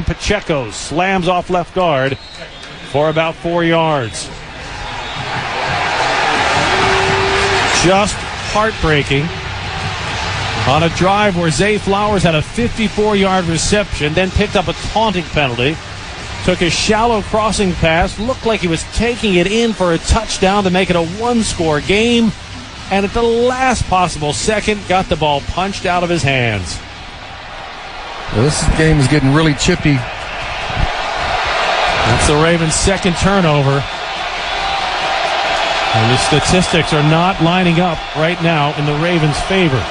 Pacheco slams off left guard for about 4 yards. Just heartbreaking on a drive where Zay Flowers had a 54-yard reception, then picked up a taunting penalty, took a shallow crossing pass, looked like he was taking it in for a touchdown to make it a one-score game, and at the last possible second got the ball punched out of his hands. Well, this game is getting really chippy. That's the Ravens' second turnover. And the statistics are not lining up right now in the Ravens' favor.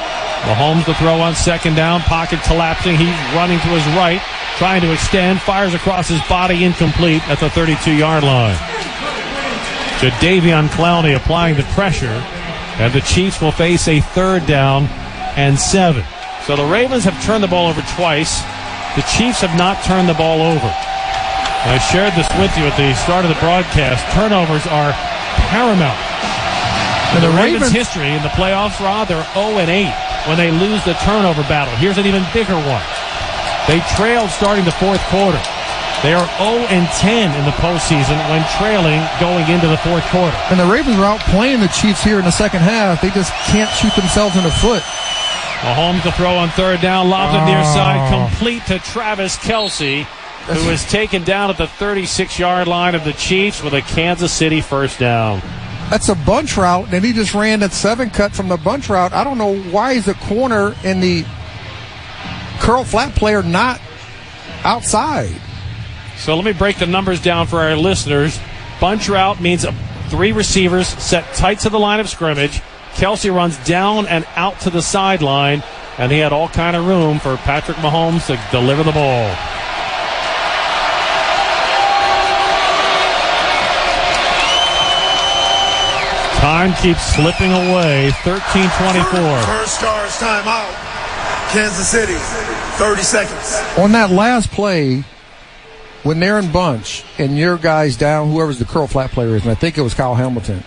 Mahomes to throw on second down, pocket collapsing. He's running to his right, trying to extend, fires across his body, incomplete at the 32-yard line. Jadeveon Clowney applying the pressure, and the Chiefs will face a 3rd down and 7. So the Ravens have turned the ball over twice. The Chiefs have not turned the ball over. I shared this with you at the start of the broadcast. Turnovers are paramount. In the Ravens' history in the playoffs, Rod, they're 0-8 when they lose the turnover battle. Here's an even bigger one. They trailed starting the fourth quarter. They are 0-10 in the postseason when trailing going into the fourth quarter. And the Ravens are outplaying the Chiefs here in the second half. They just can't shoot themselves in the foot. Mahomes to throw on 3rd down, lobs it near side, complete to Travis Kelce, who is taken down at the 36-yard line of the Chiefs with a Kansas City 1st down. That's a bunch route, and he just ran that 7 cut from the bunch route. I don't know why is the corner and the curl flat player not outside. So let me break the numbers down for our listeners. Bunch route means 3 receivers set tight to the line of scrimmage. Kelce runs down and out to the sideline, and he had all kind of room for Patrick Mahomes to deliver the ball. Time keeps slipping away. 13:24. First Stars timeout. Kansas City, 30 seconds. On that last play, when they're in bunch and your guy's down, whoever's the curl flat player is, and I think it was Kyle Hamilton,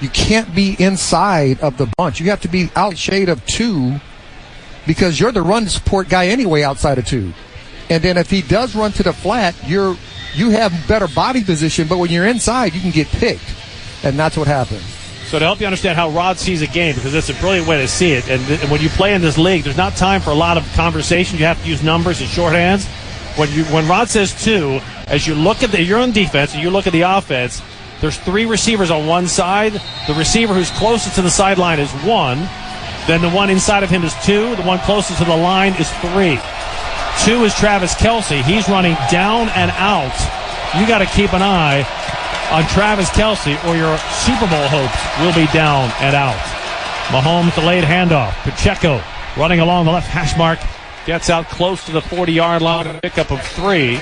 you can't be inside of the bunch. You have to be outshade of 2 because you're the run support guy anyway outside of 2. And then if he does run to the flat, you have better body position, but when you're inside, you can get picked. And that's what happens. So to help you understand how Rod sees a game, because that's a brilliant way to see it, and when you play in this league, there's not time for a lot of conversation. You have to use numbers and shorthands. When Rod says 2, as you look at you're on defense and you look at the offense, there's 3 receivers on one side. The receiver who's closest to the sideline is 1. Then the one inside of him is 2. The one closest to the line is 3. 2 is Travis Kelce. He's running down and out. You got to keep an eye on Travis Kelce, or your Super Bowl hopes will be down and out. Mahomes delayed handoff. Pacheco running along the left hash mark. Gets out close to the 40-yard line. A pickup of 3.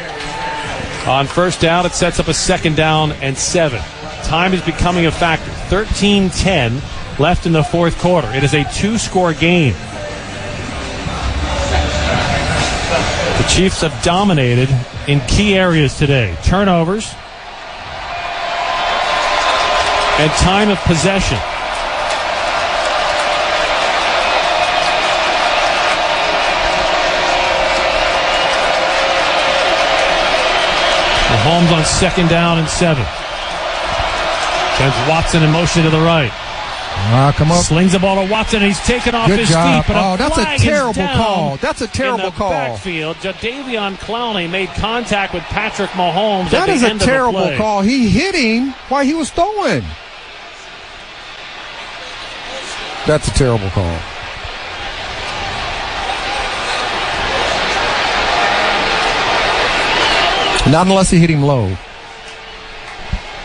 On 1st down, it sets up a 2nd down and 7. Time is becoming a factor. 13-10 left in the fourth quarter. It is a 2-score game. The Chiefs have dominated in key areas today. Turnovers and time of possession. Mahomes on 2nd down and 7. Sends Watson in motion to the right. Come up. Slings the ball to Watson, and he's taken off Good his job. feet. But that's a terrible call. That's a terrible call. Backfield, Jadeveon Clowney made contact with Patrick Mahomes. That is a terrible call. He hit him while he was throwing. That's a terrible call. Not unless he hit him low.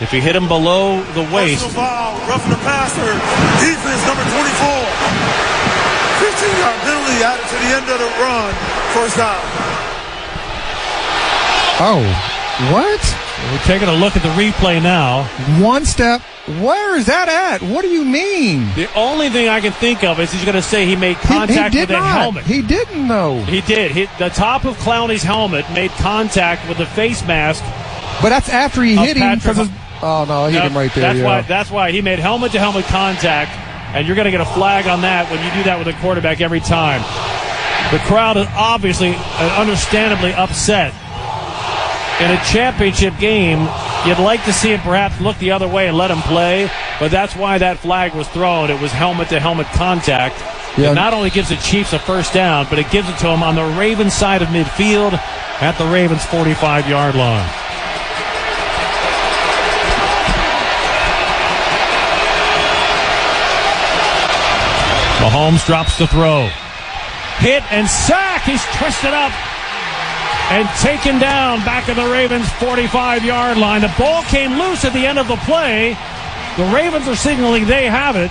If he hit him below the waist. Foul, roughing the passer. Defense number 24. 15-yard penalty added to the end of the run. 1st down. Oh, what? We're taking a look at the replay now. 1 step. Where is that at? What do you mean? The only thing I can think of is he's going to say he made contact with the helmet. He didn't, though. He did. The top of Clowney's helmet made contact with the face mask. But that's after he hit him. Oh, no, he hit him right there. That's why he made helmet-to-helmet contact, and you're going to get a flag on that when you do that with a quarterback every time. The crowd is obviously and understandably upset in a championship game, you'd like to see him perhaps look the other way and let him play, but that's why that flag was thrown. It was helmet-to-helmet contact. Yeah. It not only gives the Chiefs a first down, but it gives it to them on the Ravens side of midfield at the Ravens' 45-yard line. Mahomes drops the throw. Hit and sack. He's twisted up and taken down back at the Ravens' 45-yard line. The ball came loose at the end of the play. The Ravens are signaling they have it.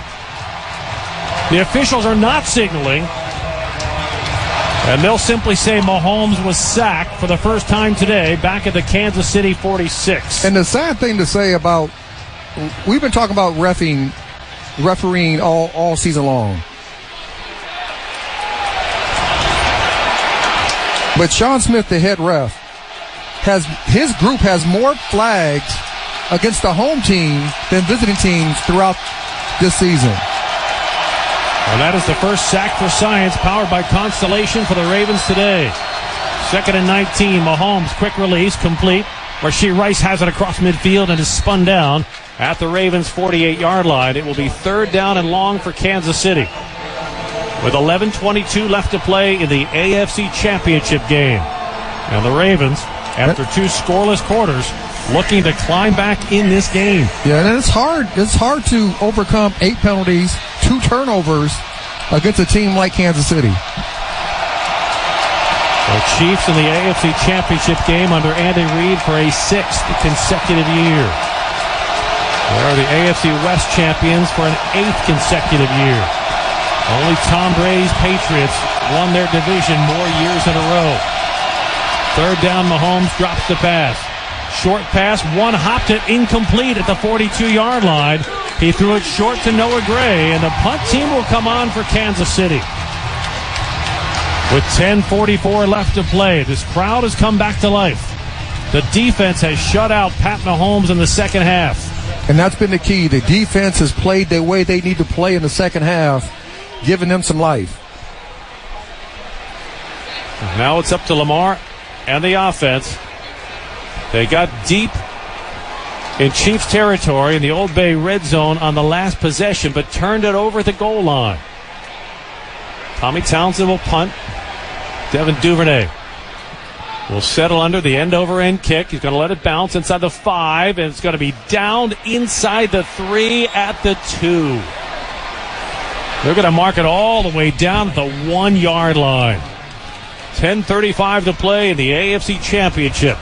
The officials are not signaling. And they'll simply say Mahomes was sacked for the first time today back at the Kansas City 46. And the sad thing to say about, we've been talking about refereeing all season long. But Sean Smith, the head ref, his group has more flags against the home team than visiting teams throughout this season. And that is the first sack for science, powered by Constellation for the Ravens today. 2nd and 19, Mahomes, quick release, complete. Rashee Rice has it across midfield and is spun down at the Ravens' 48-yard line. It will be 3rd down and long for Kansas City, with 11:22 left to play in the AFC Championship game. And the Ravens, after 2 scoreless quarters, looking to climb back in this game. Yeah, and it's hard to overcome 8 penalties, 2 turnovers against a team like Kansas City. The Chiefs in the AFC Championship game under Andy Reid for a 6th consecutive year. They are the AFC West champions for an 8th consecutive year. Only Tom Brady's Patriots won their division more years in a row. 3rd down, Mahomes drops the pass. Short pass, one hopped it incomplete at the 42-yard line. He threw it short to Noah Gray, and the punt team will come on for Kansas City. With 10:44 left to play, this crowd has come back to life. The defense has shut out Pat Mahomes in the second half. And that's been the key. The defense has played the way they need to play in the second half, giving them some life. Now it's up to Lamar and the offense. They got deep in Chiefs territory in the Old Bay red zone on the last possession, but turned it over at the goal line. Tommy Townsend will punt. Devin Duvernay will settle under the end-over-end kick. He's going to let it bounce inside the 5, and it's going to be downed inside the 3 at the 2. They're going to mark it all the way down at the 1-yard line. 10:35 to play in the AFC Championship.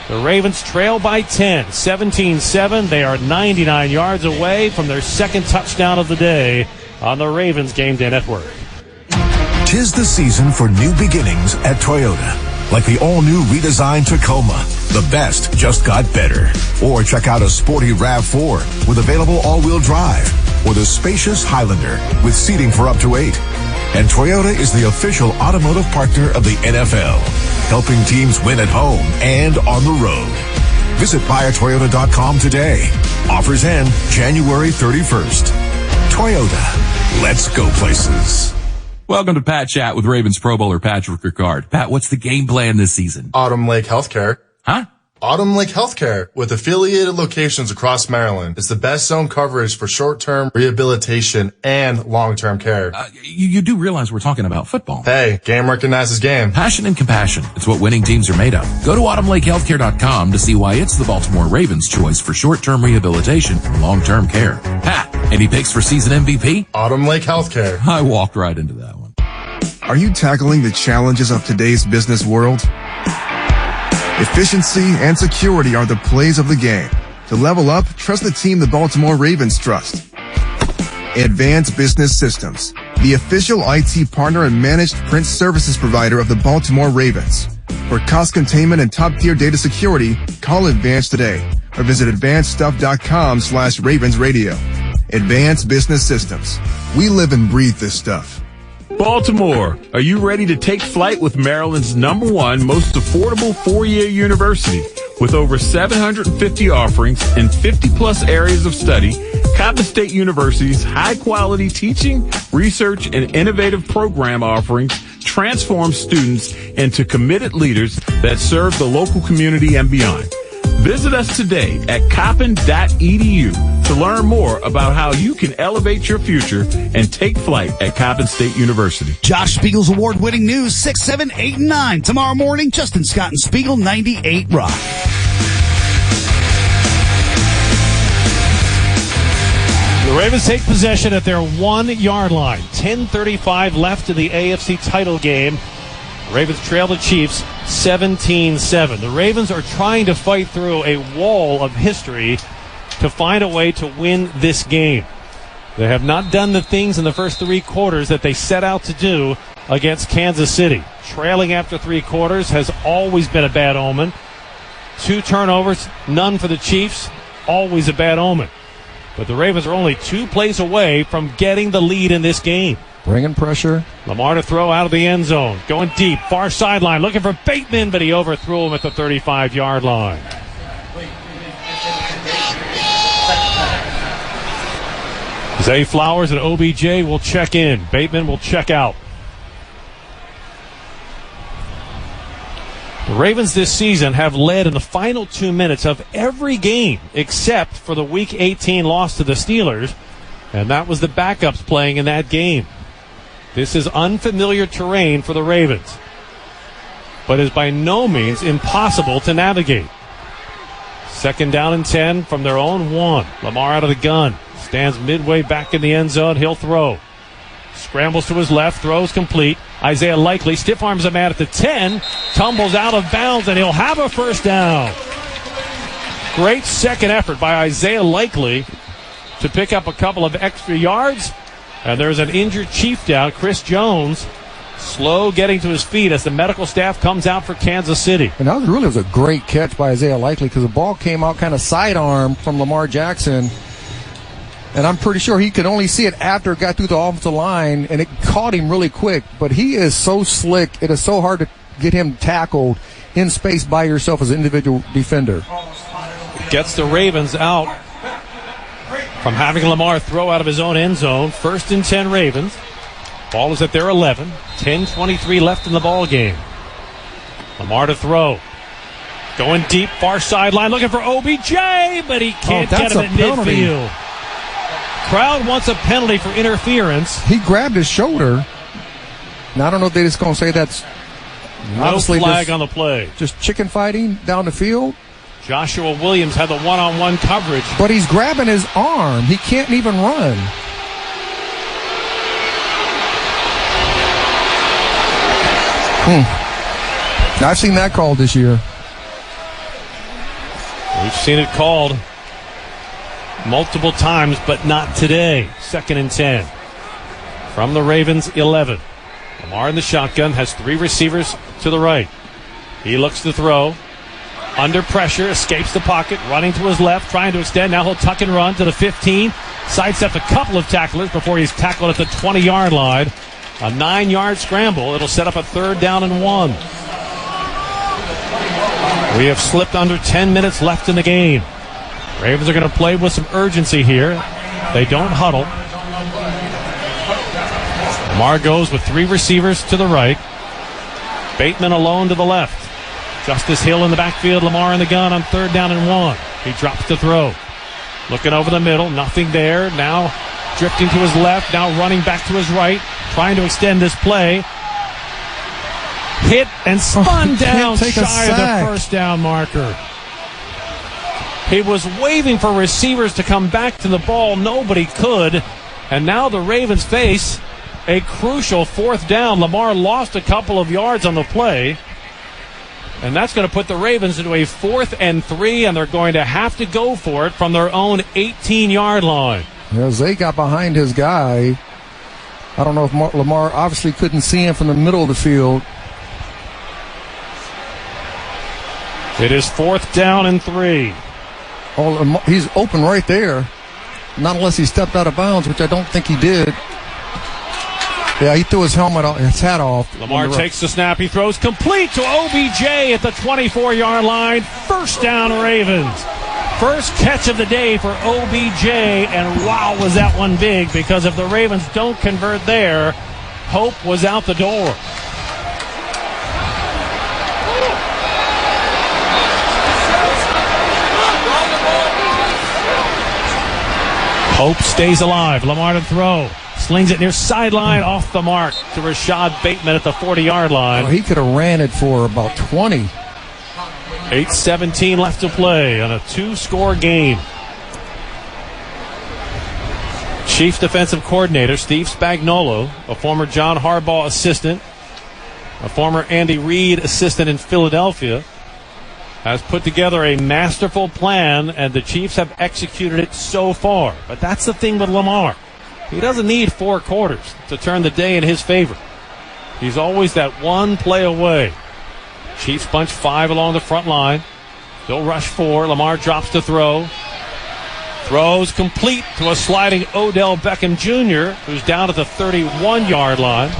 The Ravens trail by 10, 17-7. They are 99 yards away from their second touchdown of the day on the Ravens Game Day Network. 'Tis the season for new beginnings at Toyota. Like the all-new redesigned Tacoma. The best just got better. Or check out a sporty RAV4 with available all-wheel drive. Or the spacious Highlander with seating for up to 8. And Toyota is the official automotive partner of the NFL, helping teams win at home and on the road. Visit buyatoyota.com today. Offers end January 31st. Toyota, let's go places. Welcome to Pat Chat with Ravens Pro Bowler Patrick Ricard. Pat, what's the game plan this season? Autumn Lake Healthcare. Huh? Autumn Lake Healthcare, with affiliated locations across Maryland, is the best zone coverage for short-term rehabilitation and long-term care. You do realize we're talking about football. Hey, game recognizes game. Passion and compassion. It's what winning teams are made of. Go to autumnlakehealthcare.com to see why it's the Baltimore Ravens' choice for short-term rehabilitation and long-term care. Pat, any picks for season MVP? Autumn Lake Healthcare. I walked right into that one. Are you tackling the challenges of today's business world? Efficiency and security are the plays of the game. To level up, trust the team the Baltimore Ravens trust. Advanced Business Systems, the official IT partner and managed print services provider of the Baltimore Ravens. For cost containment and top-tier data security, call Advanced today or visit advancedstuff.com/Ravens Radio. Advanced Business Systems. We live and breathe this stuff. Baltimore, are you ready to take flight with Maryland's #1 most affordable 4-year university? With over 750 offerings in 50-plus areas of study, Coppin State University's high-quality teaching, research, and innovative program offerings transforms students into committed leaders that serve the local community and beyond. Visit us today at coppin.edu to learn more about how you can elevate your future and take flight at Coppin State University. Josh Spiegel's award-winning news, 6, 7, 8, and 9. Tomorrow morning, Justin Scott and Spiegel, 98 Rock. The Ravens take possession at their 1-yard line. 10:35 left in the AFC title game. The Ravens trail the Chiefs 17-7. The Ravens are trying to fight through a wall of history to find a way to win this game. They have not done the things in the first 3 quarters that they set out to do against Kansas City. Trailing after 3 quarters has always been a bad omen. 2 turnovers, none for the Chiefs, always a bad omen. But the Ravens are only 2 plays away from getting the lead in this game. Bringing pressure. Lamar to throw out of the end zone. Going deep, far sideline, looking for Bateman, but he overthrew him at the 35-yard line. Zay Flowers and OBJ will check in. Bateman will check out. The Ravens this season have led in the final 2 minutes of every game except for the Week 18 loss to the Steelers, and that was the backups playing in that game. This is unfamiliar terrain for the Ravens, but is by no means impossible to navigate. 2nd down and 10 from their own 1. Lamar out of the gun. Stands midway back in the end zone. He'll throw. Scrambles to his left. Throws complete. Isaiah Likely stiff arms a man at the 10. Tumbles out of bounds, and he'll have a first down. Great second effort by Isaiah Likely to pick up a couple of extra yards. And there's an injured Chief down, Chris Jones. Slow getting to his feet as the medical staff comes out for Kansas City. And that was a great catch by Isaiah Likely because the ball came out kind of sidearm from Lamar Jackson. And I'm pretty sure he could only see it after it got through the offensive line, and it caught him really quick. But he is so slick. It is so hard to get him tackled in space by yourself as an individual defender. Gets the Ravens out from having Lamar throw out of his own end zone. 1st and 10 Ravens. Ball is at their 11. 10:23 left in the ball game. Lamar to throw. Going deep, far sideline, looking for OBJ, but he can't get him at midfield. Crowd wants a penalty for interference. He grabbed his shoulder. Now, I don't know if they're just going to say that's no flag on the play. Just chicken fighting down the field. Joshua Williams had the one-on-one coverage. But he's grabbing his arm. He can't even run. I've seen that called this year. We've seen it called multiple times, but not today. 2nd and 10. From the Ravens 11. Lamar in the shotgun, has 3 receivers to the right. He looks to throw. Under pressure, escapes the pocket, running to his left, trying to extend. Now he'll tuck and run to the 15. Sidesteps a couple of tacklers before he's tackled at the 20-yard line. A 9-yard scramble. It'll set up a 3rd down and 1. We have slipped under 10 minutes left in the game. Ravens are going to play with some urgency here. They don't huddle. Lamar goes with 3 receivers to the right. Bateman alone to the left. Justice Hill in the backfield. Lamar in the gun on 3rd down and 1. He drops the throw. Looking over the middle. Nothing there. Now drifting to his left. Now running back to his right. Trying to extend this play. Hit and spun down shy of the first down marker. He was waving for receivers to come back to the ball. Nobody could. And now the Ravens face a crucial 4th down. Lamar lost a couple of yards on the play. And that's going to put the Ravens into a 4th and 3, and they're going to have to go for it from their own 18-yard line. Yeah, Zay got behind his guy. I don't know if Lamar obviously couldn't see him from the middle of the field. It is 4th down and 3. Oh, he's open right there. Not unless he stepped out of bounds, which I don't think he did. Yeah, he threw his hat off. Lamar takes the snap. He throws complete to OBJ at the 24-yard line. 1st down, Ravens. First catch of the day for OBJ, and wow, was that one big, because if the Ravens don't convert there, hope was out the door. Hope stays alive. Lamar to throw. Slings it near sideline, off the mark to Rashad Bateman at the 40-yard line. He could have ran it for about 20. 8:17 left to play on a 2-score game. Chief defensive coordinator Steve Spagnuolo, a former John Harbaugh assistant, a former Andy Reid assistant in Philadelphia, has put together a masterful plan, and the Chiefs have executed it so far. But that's the thing with Lamar. He doesn't need 4 quarters to turn the day in his favor. He's always that one play away. Chiefs bunch 5 along the front line. They'll rush 4. Lamar drops to throw. Throws complete to a sliding Odell Beckham Jr., who's down at the 31-yard line.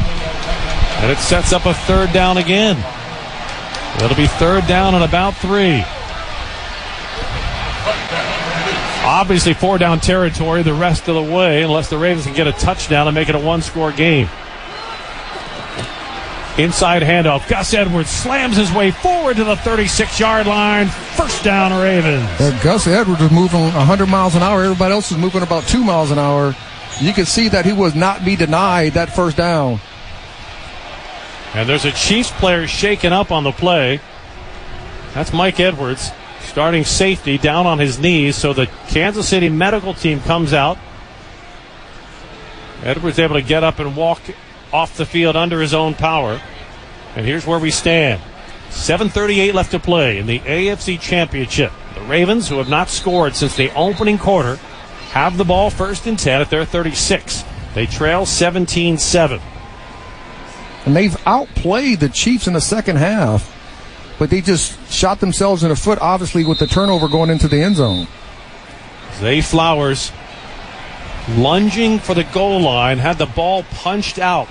And it sets up a 3rd down again. It'll be 3rd down and about 3. Obviously 4-down territory the rest of the way, unless the Ravens can get a touchdown and make it a 1-score game. Inside handoff. Gus Edwards slams his way forward to the 36-yard line. 1st down, Ravens. Gus Edwards was moving 100 miles an hour. Everybody else was moving about 2 miles an hour. You can see that he would not be denied that 1st down. And there's a Chiefs player shaken up on the play. That's Mike Edwards, starting safety, down on his knees. So the Kansas City medical team comes out. Edwards able to get up and walk off the field under his own power. And here's where we stand. 7:38 left to play in the AFC Championship. The Ravens, who have not scored since the opening quarter, have the ball 1st and 10 at their 36. They trail 17-7. And they've outplayed the Chiefs in the second half, but they just shot themselves in the foot, obviously, with the turnover going into the end zone. Zay Flowers lunging for the goal line, had the ball punched out.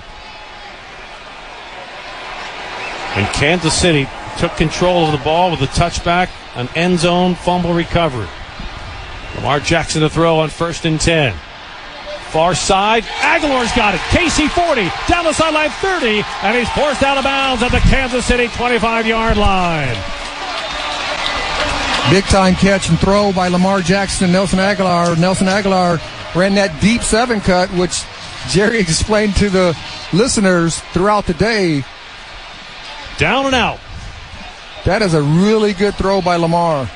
And Kansas City took control of the ball with a touchback, an end zone fumble recovery. Lamar Jackson to throw on 1st and 10. Far side, Aguilar's got it. KC 40, down the sideline 30, and he's forced out of bounds at the Kansas City 25-yard line. Big-time catch and throw by Lamar Jackson and Nelson Aguilar. Nelson Aguilar ran that deep 7 cut, which Jerry explained to the listeners throughout the day. Down and out. That is a really good throw by Lamar.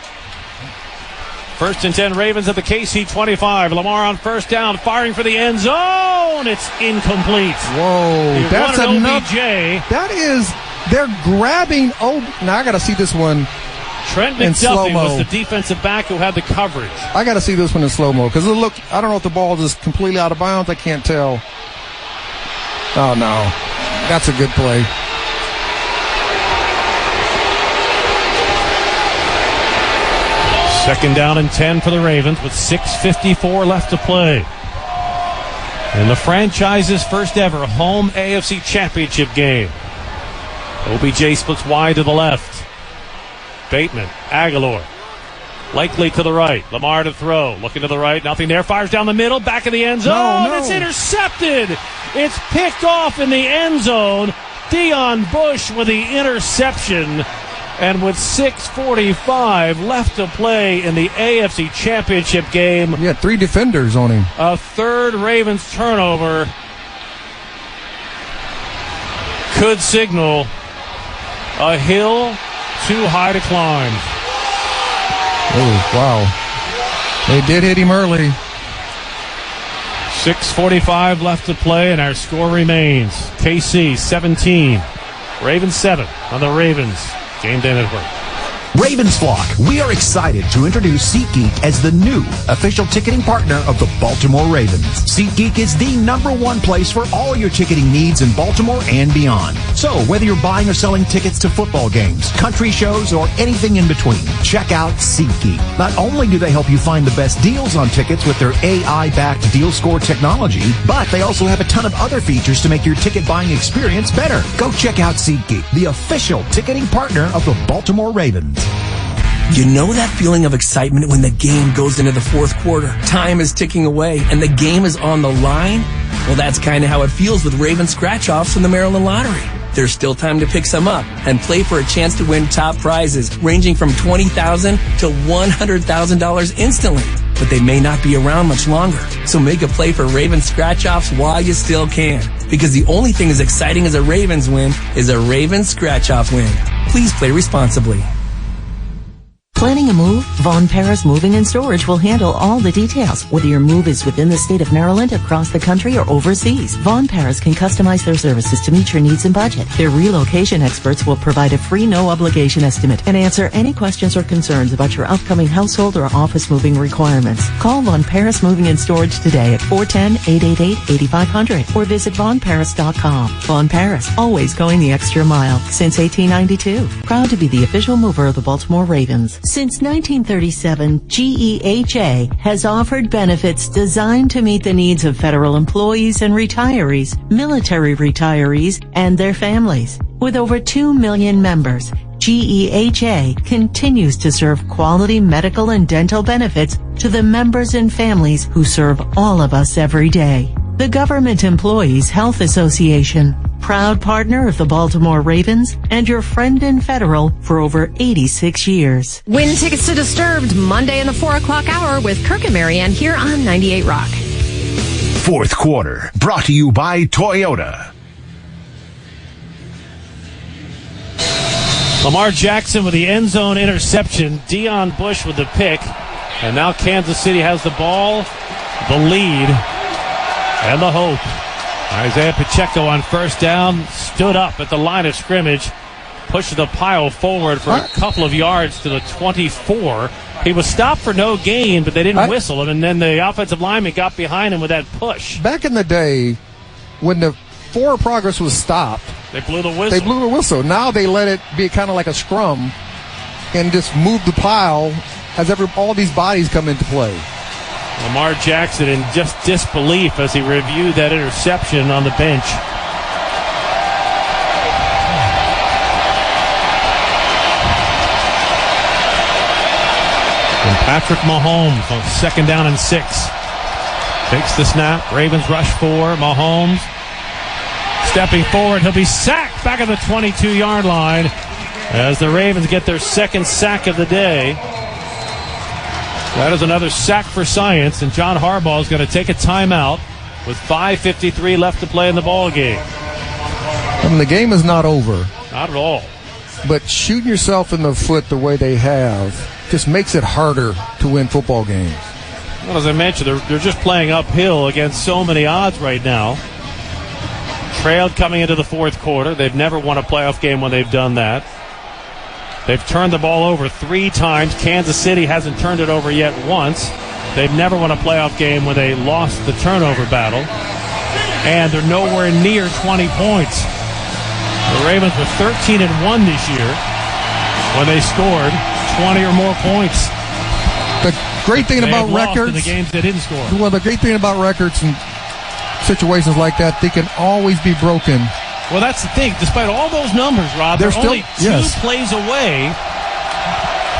1st and 10 Ravens at the KC 25. Lamar on 1st down, firing for the end zone. It's incomplete. Whoa, that's enough. OBJ. That is, they're grabbing. Now I got to see this one. Trent McDuffie was the defensive back who had the coverage. I got to see this one in slow-mo because look, I don't know if the ball is completely out of bounds. I can't tell. Oh, no. That's a good play. Second down and 10 for the Ravens with 6:54 left to play. In the franchise's first ever home AFC Championship game. OBJ splits wide to the left. Bateman, Aguilar, likely to the right. Lamar to throw, looking to the right, nothing there. Fires down the middle, back of the end zone. No. It's intercepted. It's picked off in the end zone. Deion Bush with the interception. And with 6:45 left to play in the AFC Championship game. He had 3 defenders on him. A 3rd Ravens turnover could signal a hill too high to climb. Oh, wow. They did hit him early. 6:45 left to play, and our score remains KC 17, Ravens 7 on the Ravens Game Day Network. Ravens flock, we are excited to introduce SeatGeek as the new official ticketing partner of the Baltimore Ravens. SeatGeek is the #1 place for all your ticketing needs in Baltimore and beyond. So whether you're buying or selling tickets to football games, country shows, or anything in between, check out SeatGeek. Not only do they help you find the best deals on tickets with their AI-backed deal score technology, but they also have a ton of other features to make your ticket buying experience better. Go check out SeatGeek, the official ticketing partner of the Baltimore Ravens. You know that feeling of excitement when the game goes into the 4th quarter? Time is ticking away and the game is on the line? Well, that's kind of how it feels with Raven scratch-offs from the Maryland Lottery. There's still time to pick some up and play for a chance to win top prizes ranging from $20,000 to $100,000 instantly. but they may not be around much longer. So make a play for Ravens scratch-offs while you still can. Because the only thing as exciting as a Ravens win is a Ravens scratch-off win. Please play responsibly. Planning a move? Von Paris Moving and Storage will handle all the details. Whether your move is within the state of Maryland, across the country, or overseas, Von Paris can customize their services to meet your needs and budget. Their relocation experts will provide a free no-obligation estimate and answer any questions or concerns about your upcoming household or office moving requirements. Call Von Paris Moving and Storage today at 410-888-8500 or visit vonparis.com. Von Paris, always going the extra mile since 1892. Proud to be the official mover of the Baltimore Ravens. Since 1937, GEHA has offered benefits designed to meet the needs of federal employees and retirees, military retirees, and their families. With over 2 million members, GEHA continues to serve quality medical and dental benefits to the members and families who serve all of us every day. The Government Employees Health Association, proud partner of the Baltimore Ravens and your friend in Federal for over 86 years. Win tickets to Disturbed Monday in the 4 o'clock hour with Kirk and Marianne here on 98 Rock. Fourth quarter, brought to you by Toyota. Lamar Jackson with the end zone interception. Deion Bush with the pick. And now Kansas City has the ball, the lead, and the hope. Isaiah Pacheco on first down, stood up at the line of scrimmage, pushed the pile forward for a couple of yards to the 24. He was stopped for no gain, but they didn't whistle him, and then the offensive lineman got behind him with that push. Back in the day, when the forward progress was stopped, they blew the whistle. Now they let it be kind of like a scrum and just move the pile as all these bodies come into play. Lamar Jackson in just disbelief as he reviewed that interception on the bench. And Patrick Mahomes on 2nd down and 6. Takes the snap. Ravens rush 4. Mahomes stepping forward. He'll be sacked back at the 22-yard line as the Ravens get their second sack of the day. That is another sack for science, and John Harbaugh is going to take a timeout with 5:53 left to play in the ball game. I mean, the game is not over. Not at all. But shooting yourself in the foot the way they have just makes it harder to win football games. Well, as I mentioned, they're just playing uphill against so many odds right now. Trailed coming into the fourth quarter. They've never won a playoff game when they've done that. They've turned the ball over 3 times. Kansas City hasn't turned it over yet once. They've never won a playoff game when they lost the turnover battle. And they're nowhere near 20 points. The Ravens were 13-1 this year when they scored 20 or more points. The great thing about records in the games they didn't score. Well, the great thing about records and situations like that, they can always be broken. Well, that's the thing. Despite all those numbers, Rob, they're only 2 plays away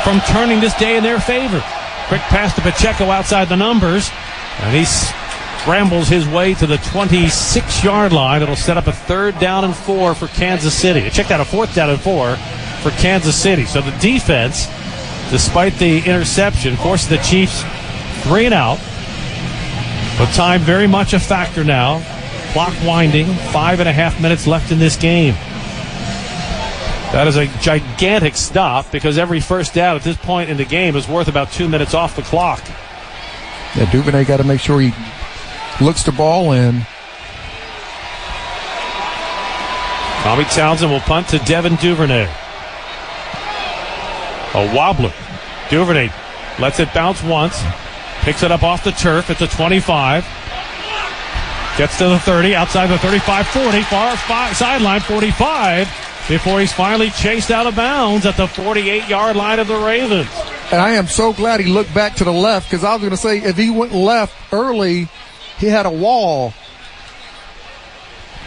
from turning this day in their favor. Quick pass to Pacheco outside the numbers, and he scrambles his way to the 26-yard line. It'll set up a 3rd down and 4 for Kansas City. Check out a 4th down and 4 for Kansas City. So the defense, despite the interception, forces the Chiefs 3 and out. But time very much a factor now. Clock winding, 5.5 minutes left in this game. That is a gigantic stop because every first down at this point in the game is worth about 2 minutes off the clock. Yeah, Duvernay got to make sure he looks the ball in. Tommy Townsend will punt to Devin Duvernay. A wobbler. Duvernay lets it bounce once, picks it up off the turf at the 25. Gets to the 30, outside the 35, 40, far sideline, 45, before he's finally chased out of bounds at the 48-yard line of the Ravens. And I am so glad he looked back to the left, because I was going to say, if he went left early, he had a wall.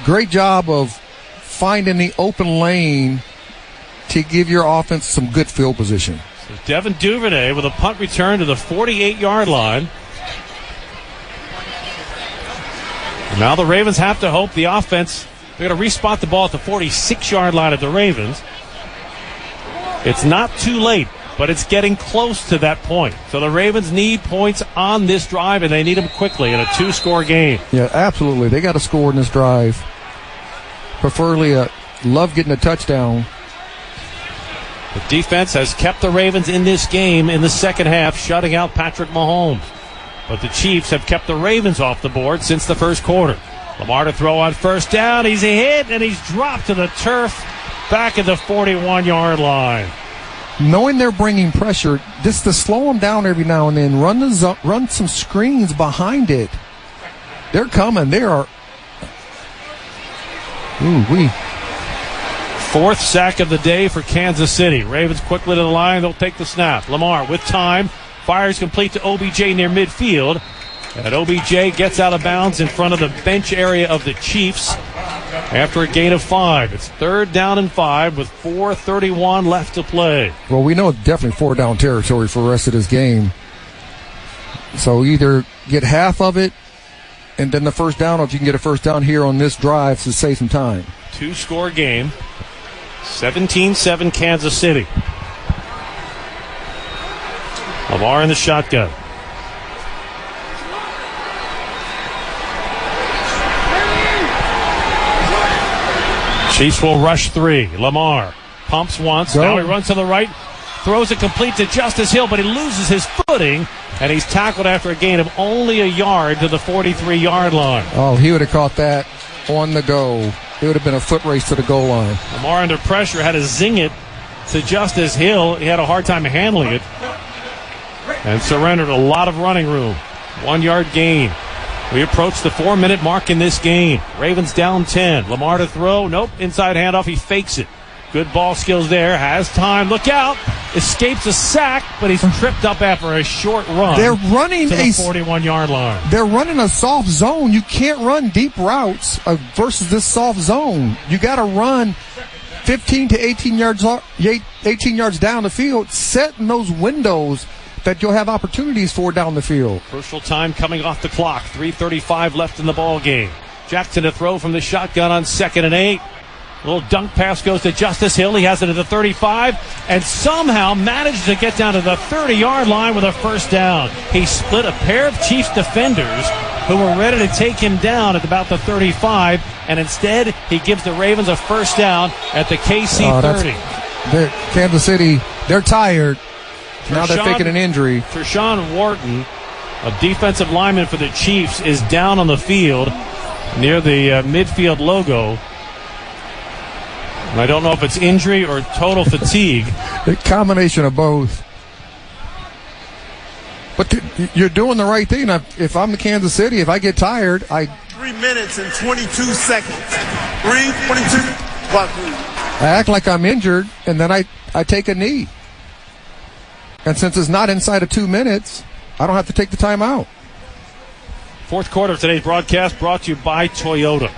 Great job of finding the open lane to give your offense some good field position. So Devin Duvernay with a punt return to the 48-yard line. Now the Ravens have to hope the offense, they're going to respot the ball at the 46-yard line of the Ravens. It's not too late but it's getting close to that point. So the Ravens need points on this drive, and they need them quickly in a 2-score game. Yeah, absolutely. They got to score in this drive. Preferably, love getting a touchdown. The defense has kept the Ravens in this game in the second half, shutting out Patrick Mahomes. But the Chiefs have kept the Ravens off the board since the first quarter. Lamar to throw on first down. He's hit, and he's dropped to the turf back at the 41-yard line. Knowing they're bringing pressure, just to slow them down every now and then, run some screens behind it. They're coming. They are. Ooh-wee. Fourth sack of the day for Kansas City. Ravens quickly to the line. They'll take the snap. Lamar with time. Fires complete to OBJ near midfield. And OBJ gets out of bounds in front of the bench area of the Chiefs after a gain of 5. It's 3rd down and 5 with 4:31 left to play. Well, we know it's definitely 4-down territory for the rest of this game. So either get half of it and then the first down, or if you can get a first down here on this drive to save some time. 2-score game. 17-7 Kansas City. Lamar in the shotgun. Chiefs will rush 3. Lamar pumps once. Go. Now he runs to the right. Throws it complete to Justice Hill, but he loses his footing, and he's tackled after a gain of only a yard to the 43-yard line. Oh, he would have caught that on the go. It would have been a foot race to the goal line. Lamar under pressure had to zing it to Justice Hill. He had a hard time handling it and surrendered a lot of running room. 1-yard gain. We approach the 4-minute mark in this game. Ravens down 10. Lamar to throw. Nope. Inside handoff. He fakes it. Good ball skills there. Has time. Look out. Escapes a sack, but he's tripped up after a short run. They're running to the 41-yard line. They're running a soft zone. You can't run deep routes versus this soft zone. You got to run 15 to 18 yards down the field, set in those windows that you'll have opportunities for down the field. Crucial time coming off the clock. 3:35 left in the ball game. Jackson to throw from the shotgun on 2nd and 8. A little dunk pass goes to Justice Hill. He has it at the 35 and somehow manages to get down to the 30-yard line with a first down. He split a pair of Chiefs defenders who were ready to take him down at about the 35, and instead he gives the Ravens a first down at the KC 30. Kansas City, they're tired. Now they're faking an injury. Tershawn Wharton, a defensive lineman for the Chiefs, is down on the field near the midfield logo. And I don't know if it's injury or total fatigue. A combination of both. But you're doing the right thing. If I'm the Kansas City, if I get tired, 3 minutes and 22 seconds. 3:22. I act like I'm injured, and then I take a knee. And since it's not inside of 2 minutes, I don't have to take the time out. Fourth quarter of today's broadcast brought to you by Toyota.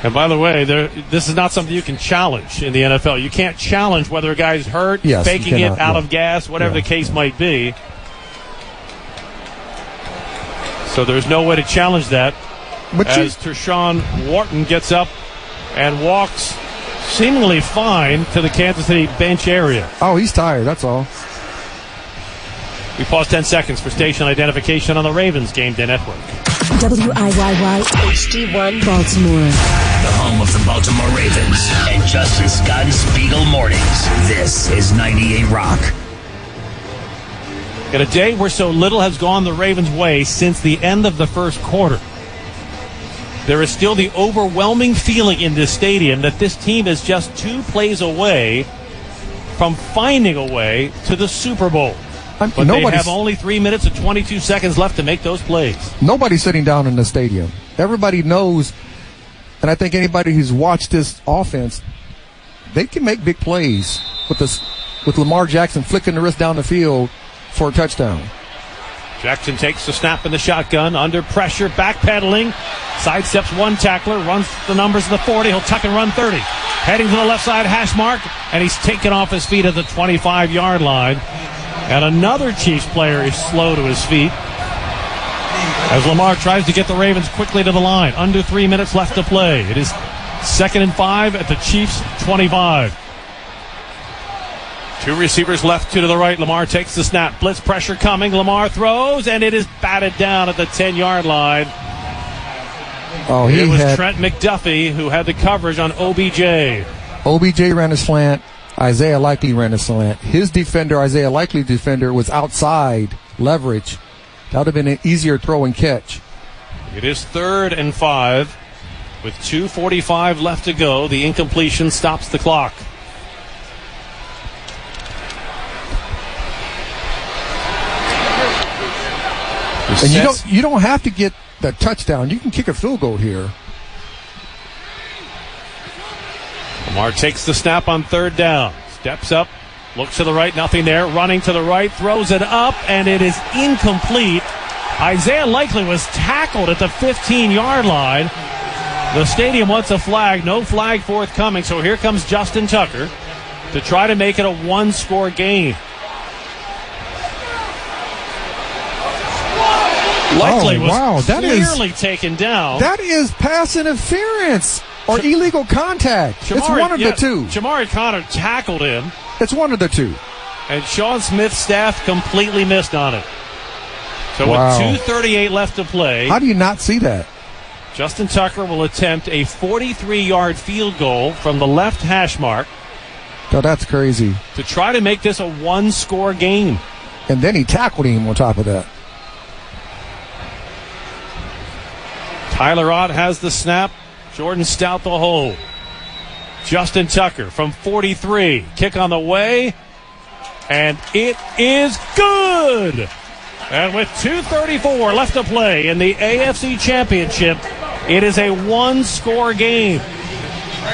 And by the way, this is not something you can challenge in the NFL. You can't challenge whether a guy's hurt, faking it, out of gas, whatever the case might be. So there's no way to challenge that. As Tershawn Wharton gets up and walks seemingly fine to the Kansas City bench area. Oh, he's tired, that's all. We pause 10 seconds for station identification on the Ravens Game Day Network. WIYY HD1 Baltimore. The home of the Baltimore Ravens and Justin Scott and Spiegel mornings. This is 98 Rock. In a day where so little has gone the Ravens' way since the end of the first quarter, there is still the overwhelming feeling in this stadium that this team is just 2 plays away from finding a way to the Super Bowl. But they have only 3 minutes and 22 seconds left to make those plays. Nobody's sitting down in the stadium. Everybody knows, and I think anybody who's watched this offense, they can make big plays with Lamar Jackson flicking the wrist down the field for a touchdown. Jackson takes the snap in the shotgun, under pressure, backpedaling, sidesteps one tackler, runs the numbers of the 40, he'll tuck and run 30. Heading to the left side hash mark, and he's taken off his feet at the 25-yard line. And another Chiefs player is slow to his feet as Lamar tries to get the Ravens quickly to the line. Under 3 minutes left to play. It is 2nd and 5 at the Chiefs' 25. Two receivers left, two to the right. Lamar takes the snap. Blitz pressure coming. Lamar throws, and it is batted down at the 10-yard line. Oh, it was Trent McDuffie who had the coverage on OBJ. OBJ ran a slant. Isaiah Likely ran a slant. His defender, Isaiah Likely's defender, was outside leverage. That would have been an easier throw and catch. It is 3rd and 5 with 2:45 left to go. The incompletion stops the clock. And you don't have to get the touchdown. You can kick a field goal here. Lamar takes the snap on 3rd down. Steps up, looks to the right, nothing there. Running to the right, throws it up, and it is incomplete. Isaiah Likely was tackled at the 15-yard line. The stadium wants a flag. No flag forthcoming, so here comes Justin Tucker to try to make it a one-score game. Likely was clearly taken down. That is pass interference or illegal contact. It's one of the two. Jamari Connor tackled him. It's one of the two. And Sean Smith's staff completely missed on it. So with 2:38 left to play. How do you not see that? Justin Tucker will attempt a 43-yard field goal from the left hash mark. Oh, that's crazy. To try to make this a one-score game. And then he tackled him on top of that. Tyler Ott has the snap. Jordan Stout the hold. Justin Tucker from 43. Kick on the way. And it is good. And with 2:34 left to play in the AFC Championship, it is a one-score game.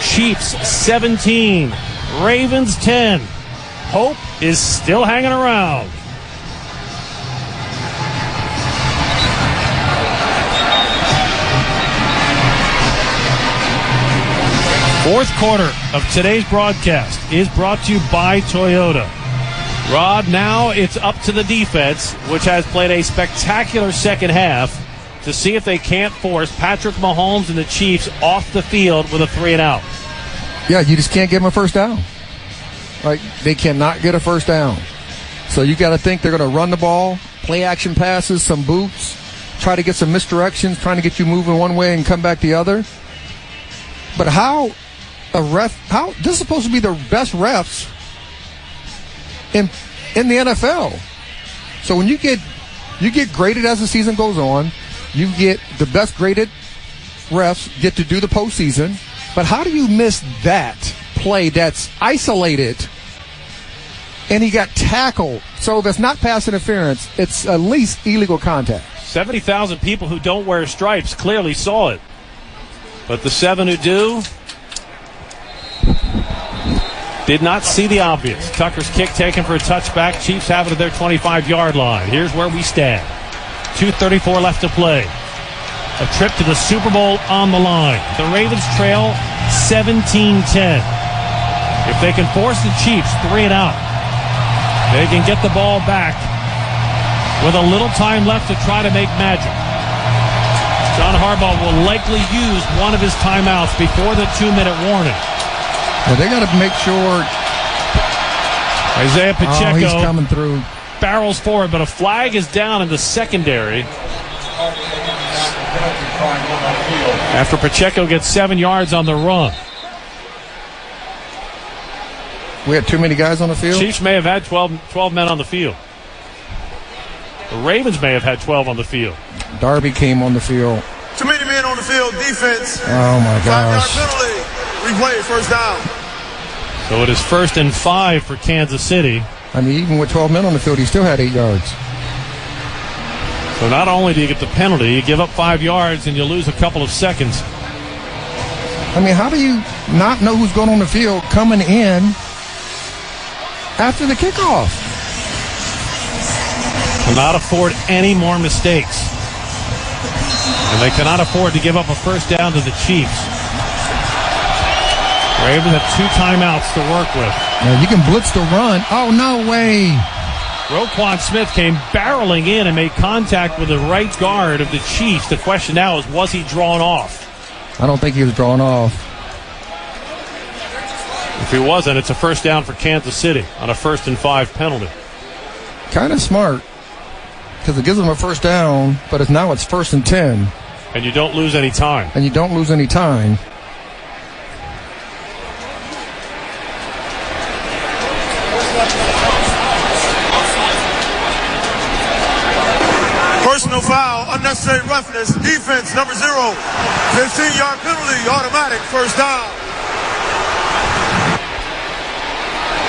Chiefs 17. Ravens 10. Hope is still hanging around. Fourth quarter of today's broadcast is brought to you by Toyota. Rod, now it's up to the defense, which has played a spectacular second half, to see if they can't force Patrick Mahomes and the Chiefs off the field with a 3-and-out. Yeah, you just can't get them a first down. Right? They cannot get a first down. So you got to think they're going to run the ball, play action passes, some boots, try to get some misdirections, trying to get you moving one way and come back the other. But how this is supposed to be the best refs in the NFL. So when you get graded as the season goes on, you get the best graded refs get to do the postseason. But how do you miss that play that's isolated and he got tackled? So that's not pass interference. It's at least illegal contact. 70,000 people who don't wear stripes clearly saw it. But the 7 who do did not see the obvious. Tucker's kick taken for a touchback. Chiefs have it at their 25-yard line. Here's where we stand. 2:34 left to play. A trip to the Super Bowl on the line. The Ravens trail 17-10. If they can force the Chiefs 3-and-out, they can get the ball back with a little time left to try to make magic. John Harbaugh will likely use one of his timeouts before the 2-minute warning. Well, they got to make sure. Isaiah Pacheco he's coming through. Barrels forward, but a flag is down in the secondary. After Pacheco gets 7 yards on the run. We had too many guys on the field? Chiefs may have had 12 men on the field. The Ravens may have had 12 on the field. Darby came on the field. Too many men on the field. Defense. Oh, my gosh. 5-yard penalty. Replay, first down. So it is 1st and 5 for Kansas City. I mean, even with 12 men on the field, he still had 8 yards. So not only do you get the penalty, you give up 5 yards and you lose a couple of seconds. I mean, how do you not know who's going on the field coming in after the kickoff? Cannot afford any more mistakes. And they cannot afford to give up a first down to the Chiefs. Ravens have 2 timeouts to work with. Now you can blitz the run. Oh, no way. Roquan Smith came barreling in and made contact with the right guard of the Chiefs. The question now is, was he drawn off? I don't think he was drawn off. If he wasn't, it's a first down for Kansas City on a 1st and 5 penalty. Kind of smart, because it gives them a first down, but it's 1st and 10. And you don't lose any time. Personal foul, unnecessary roughness, defense, number 0. 15-yard penalty, automatic, first down.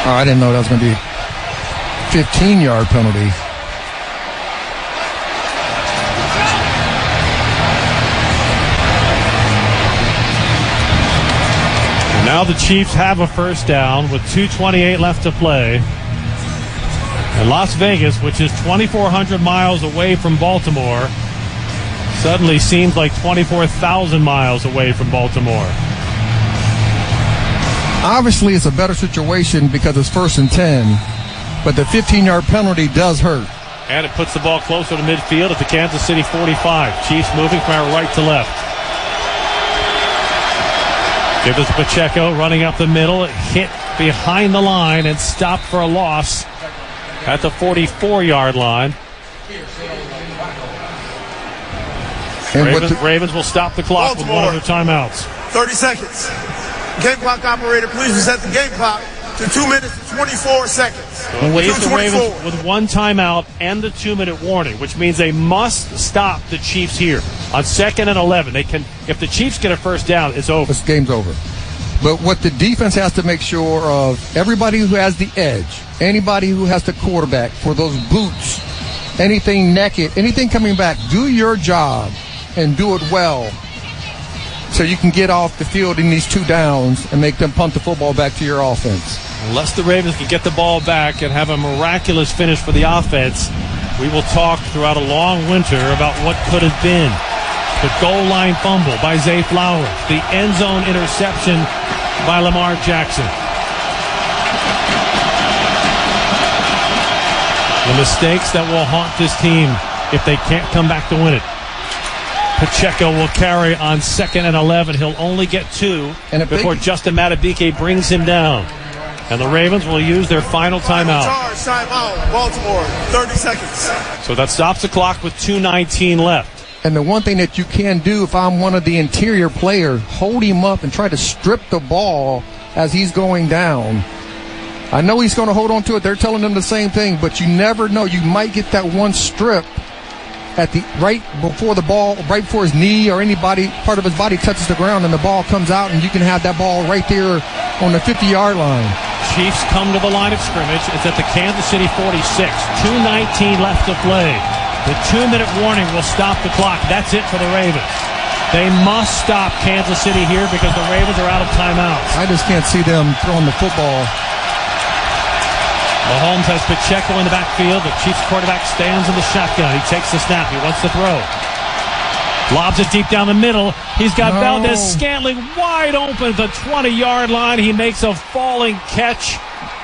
Oh, I didn't know that was going to be a 15-yard penalty. And now the Chiefs have a first down with 2:28 left to play. And Las Vegas, which is 2,400 miles away from Baltimore, suddenly seems like 24,000 miles away from Baltimore. Obviously, it's a better situation because it's 1st and 10, but the 15-yard penalty does hurt. And it puts the ball closer to midfield at the Kansas City 45. Chiefs moving from our right to left. Give this to Pacheco, running up the middle, hit behind the line and stopped for a loss at the 44-yard line. Ravens will stop the clock with one of their timeouts. 30 seconds. Game clock operator, please reset the game clock to 2 minutes and 24 seconds. So it leaves the Ravens with one timeout and the 2-minute warning, which means they must stop the Chiefs here on 2nd and 11. They can, if the Chiefs get a first down, it's over. This game's over. But what the defense has to make sure of, everybody who has the edge, anybody who has the quarterback, for those boots, anything naked, anything coming back, do your job and do it well, so you can get off the field in these 2 downs and make them punt the football back to your offense. Unless the Ravens can get the ball back and have a miraculous finish for the offense, we will talk throughout a long winter about what could have been. The goal line fumble by Zay Flowers, the end zone interception by Lamar Jackson. The mistakes that will haunt this team if they can't come back to win it. Pacheco will carry on 2nd and 11. He'll only get 2 before Justin Matabike brings him down. And the Ravens will use their final timeout. Timeout, Baltimore, 30 seconds. So that stops the clock with 2:19 left. And the one thing that you can do, if I'm one of the interior players, hold him up and try to strip the ball as he's going down. I know he's going to hold on to it. They're telling him the same thing, but you never know. You might get that one strip at the right before the ball, right before his knee or part of his body touches the ground, and the ball comes out, and you can have that ball right there on the 50-yard line. Chiefs come to the line of scrimmage. It's at the Kansas City 46. 2:19 left to play. The 2-minute warning will stop the clock. That's it for the Ravens. They must stop Kansas City here because the Ravens are out of timeouts. I just can't see them throwing the football. Mahomes has Pacheco in the backfield. The Chiefs quarterback stands in the shotgun. He takes the snap. He wants to throw. Lobs it deep down the middle. He's got Valdez-Scantling wide open at the 20-yard line. He makes a falling catch,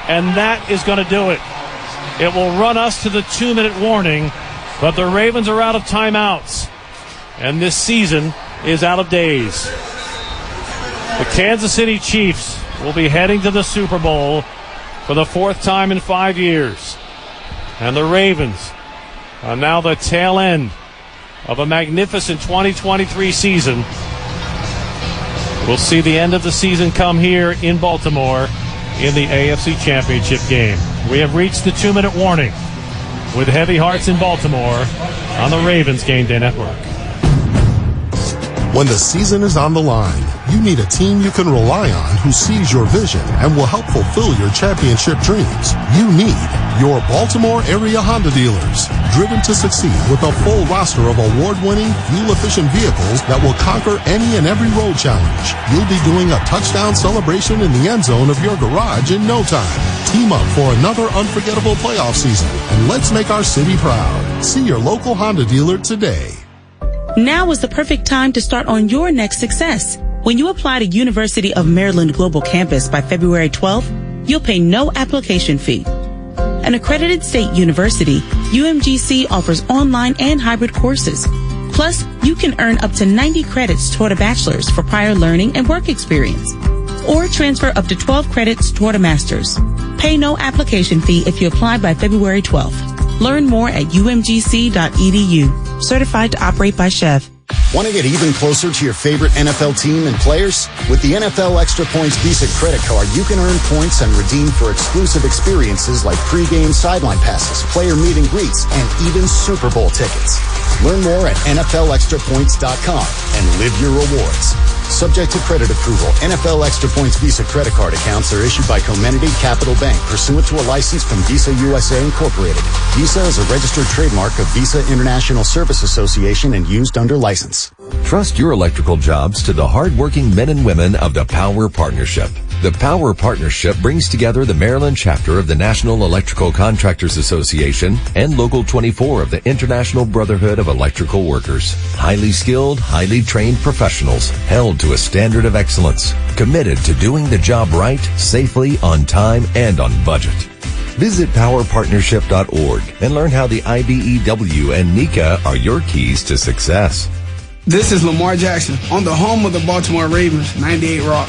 and that is going to do it. It will run us to the 2-minute warning, but the Ravens are out of timeouts, and this season is out of days. The Kansas City Chiefs will be heading to the Super Bowl for the 4th time in 5 years. And the Ravens are now the tail end of a magnificent 2023 season. We'll see the end of the season come here in Baltimore in the AFC Championship game. We have reached the 2-minute warning with Heavy Hearts in Baltimore on the Ravens Game Day Network. When the season is on the line, you need a team you can rely on who sees your vision and will help fulfill your championship dreams. You need your Baltimore area Honda dealers, driven to succeed with a full roster of award-winning, fuel-efficient vehicles that will conquer any and every road challenge. You'll be doing a touchdown celebration in the end zone of your garage in no time. Team up for another unforgettable playoff season, and let's make our city proud. See your local Honda dealer today. Now is the perfect time to start on your next success. When you apply to University of Maryland Global Campus by February 12th, you'll pay no application fee. An accredited state university, UMGC offers online and hybrid courses. Plus, you can earn up to 90 credits toward a bachelor's for prior learning and work experience. or transfer up to 12 credits toward a master's. Pay no application fee if you apply by February 12th. Learn more at umgc.edu. Certified to operate by Chev. Want to get even closer to your favorite NFL team and players? With the NFL Extra Points Visa credit card, you can earn points and redeem for exclusive experiences like pregame sideline passes, player meet and greets, and even Super Bowl tickets. Learn more at NFLExtraPoints.com and live your rewards. Subject to credit approval, NFL Extra Points Visa credit card accounts are issued by Comenity Capital Bank pursuant to a license from Visa USA Incorporated. Visa is a registered trademark of Visa International Service Association and used under license. Trust your electrical jobs to the hardworking men and women of the Power Partnership. The Power Partnership brings together the Maryland chapter of the National Electrical Contractors Association and Local 24 of the International Brotherhood of Electrical Workers. Highly skilled, highly trained professionals held to a standard of excellence, committed to doing the job right, safely, on time, and on budget. Visit powerpartnership.org and learn how the IBEW and NECA are your keys to success. This is Lamar Jackson on the home of the Baltimore Ravens, 98 Rock.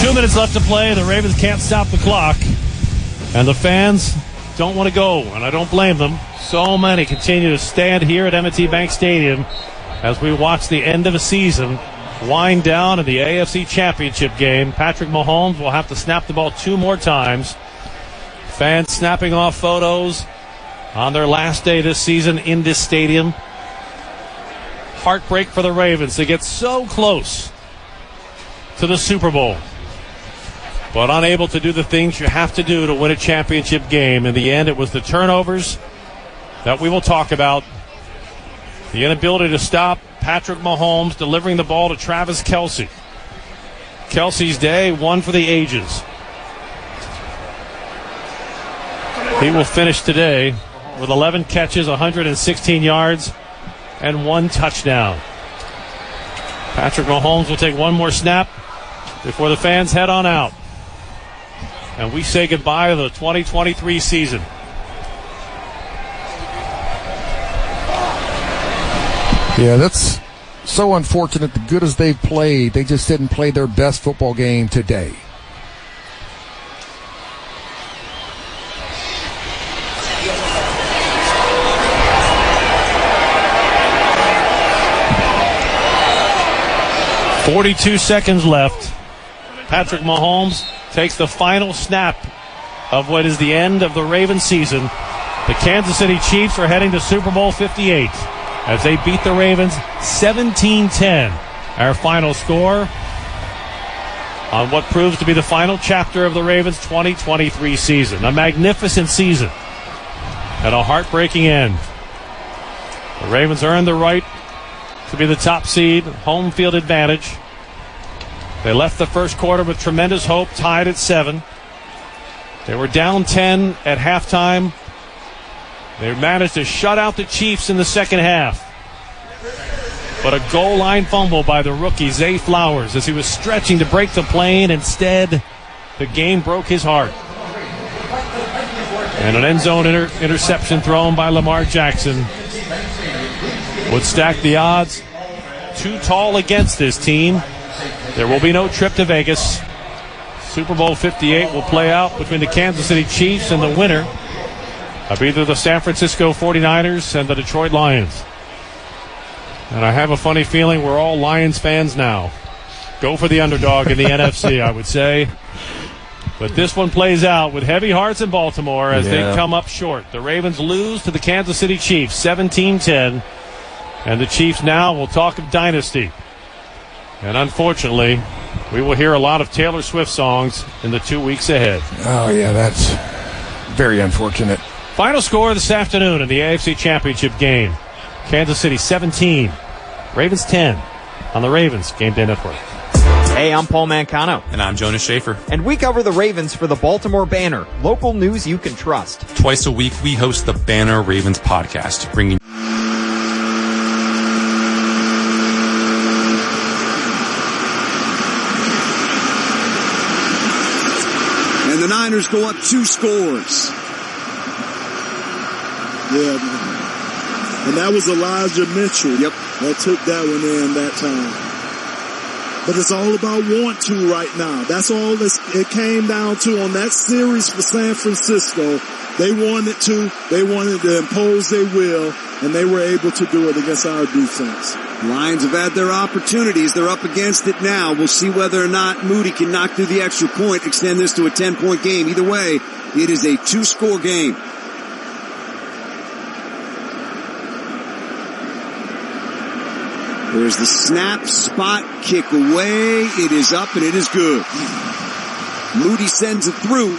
Two minutes left to play. The Ravens can't stop the clock. And the fans don't want to go, and I don't blame them. So many continue to stand here at M&T Bank Stadium as we watch the end of a season wind down in the AFC Championship game. Patrick Mahomes will have to snap the ball 2 more times. Fans snapping off photos on their last day this season in this stadium. Heartbreak for the Ravens. They get so close to the Super Bowl, but unable to do the things you have to do to win a championship game. In the end, it was the turnovers that we will talk about. The inability to stop Patrick Mahomes delivering the ball to Travis Kelce. Kelce's day, one for the ages. He will finish today with 11 catches, 116 yards, and 1 touchdown. Patrick Mahomes will take one more snap before the fans head on out. And we say goodbye to the 2023 season. Yeah, that's so unfortunate. The good as they've played, they just didn't play their best football game today. .42 seconds left. Patrick Mahomes takes the final snap of what is the end of the Ravens season. The Kansas City Chiefs are heading to Super Bowl 58 as they beat the Ravens 17-10. Our final score on what proves to be the final chapter of the Ravens 2023 season. A magnificent season and a heartbreaking end. The Ravens earned the right to be the top seed, home field advantage. They left the first quarter with tremendous hope, tied at 7. They were down 10 at halftime. They managed to shut out the Chiefs in the second half. But a goal line fumble by the rookie, Zay Flowers, as he was stretching to break the plane. Instead, the game broke his heart. And an end zone interception thrown by Lamar Jackson would stack the odds too tall against this team. There will be no trip to Vegas. Super Bowl 58 will play out between the Kansas City Chiefs and the winner of either the San Francisco 49ers and the Detroit Lions. And I have a funny feeling we're all Lions fans now. Go for the underdog in the NFC, I would say. But this one plays out with heavy hearts in Baltimore as they come up short. The Ravens lose to the Kansas City Chiefs 17-10. And the Chiefs now will talk of dynasty. And unfortunately, we will hear a lot of Taylor Swift songs in the 2 weeks ahead. Oh, yeah, that's very unfortunate. Final score this afternoon in the AFC Championship game. Kansas City 17, Ravens 10 on the Ravens Game Day Network. Hey, I'm Paul Mancano. And I'm Jonas Schaefer. And we cover the Ravens for the Baltimore Banner, local news you can trust. Twice a week, we host the Banner Ravens podcast, bringing and the Niners go up 2 scores. Yeah. And that was Elijah Mitchell. Yep. That took that one in that time. But it's all about want to right now. That's all it came down to on that series for San Francisco. They wanted to impose their will, and they were able to do it against our defense. Lions have had their opportunities. They're up against it now. We'll see whether or not Moody can knock through the extra point, extend this to a 10-point game. Either way, it is a 2-score game. There's the snap, spot, kick away. It is up and it is good. Moody sends it through,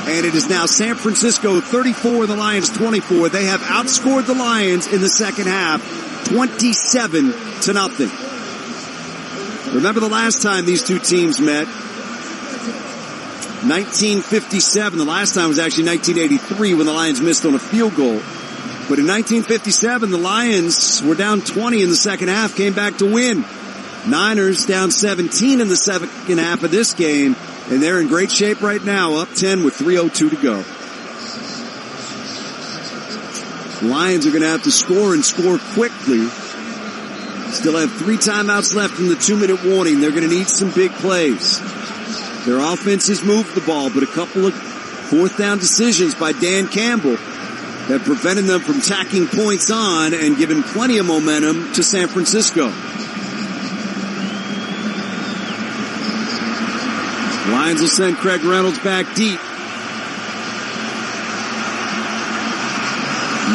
and it is now San Francisco 34, the Lions 24. They have outscored the Lions in the second half, 27-0. Remember the last time these two teams met? 1957. The last time was actually 1983 when the Lions missed on a field goal. But in 1957, the Lions were down 20 in the second half, came back to win. Niners down 17 in the second half of this game, and they're in great shape right now, up 10 with 3:02 to go. Lions are going to have to score and score quickly. Still have 3 timeouts left in the 2-minute warning. They're going to need some big plays. Their offense has moved the ball, but a couple of fourth down decisions by Dan Campbell have prevented them from tacking points on and given plenty of momentum to San Francisco. Lions will send Craig Reynolds back deep.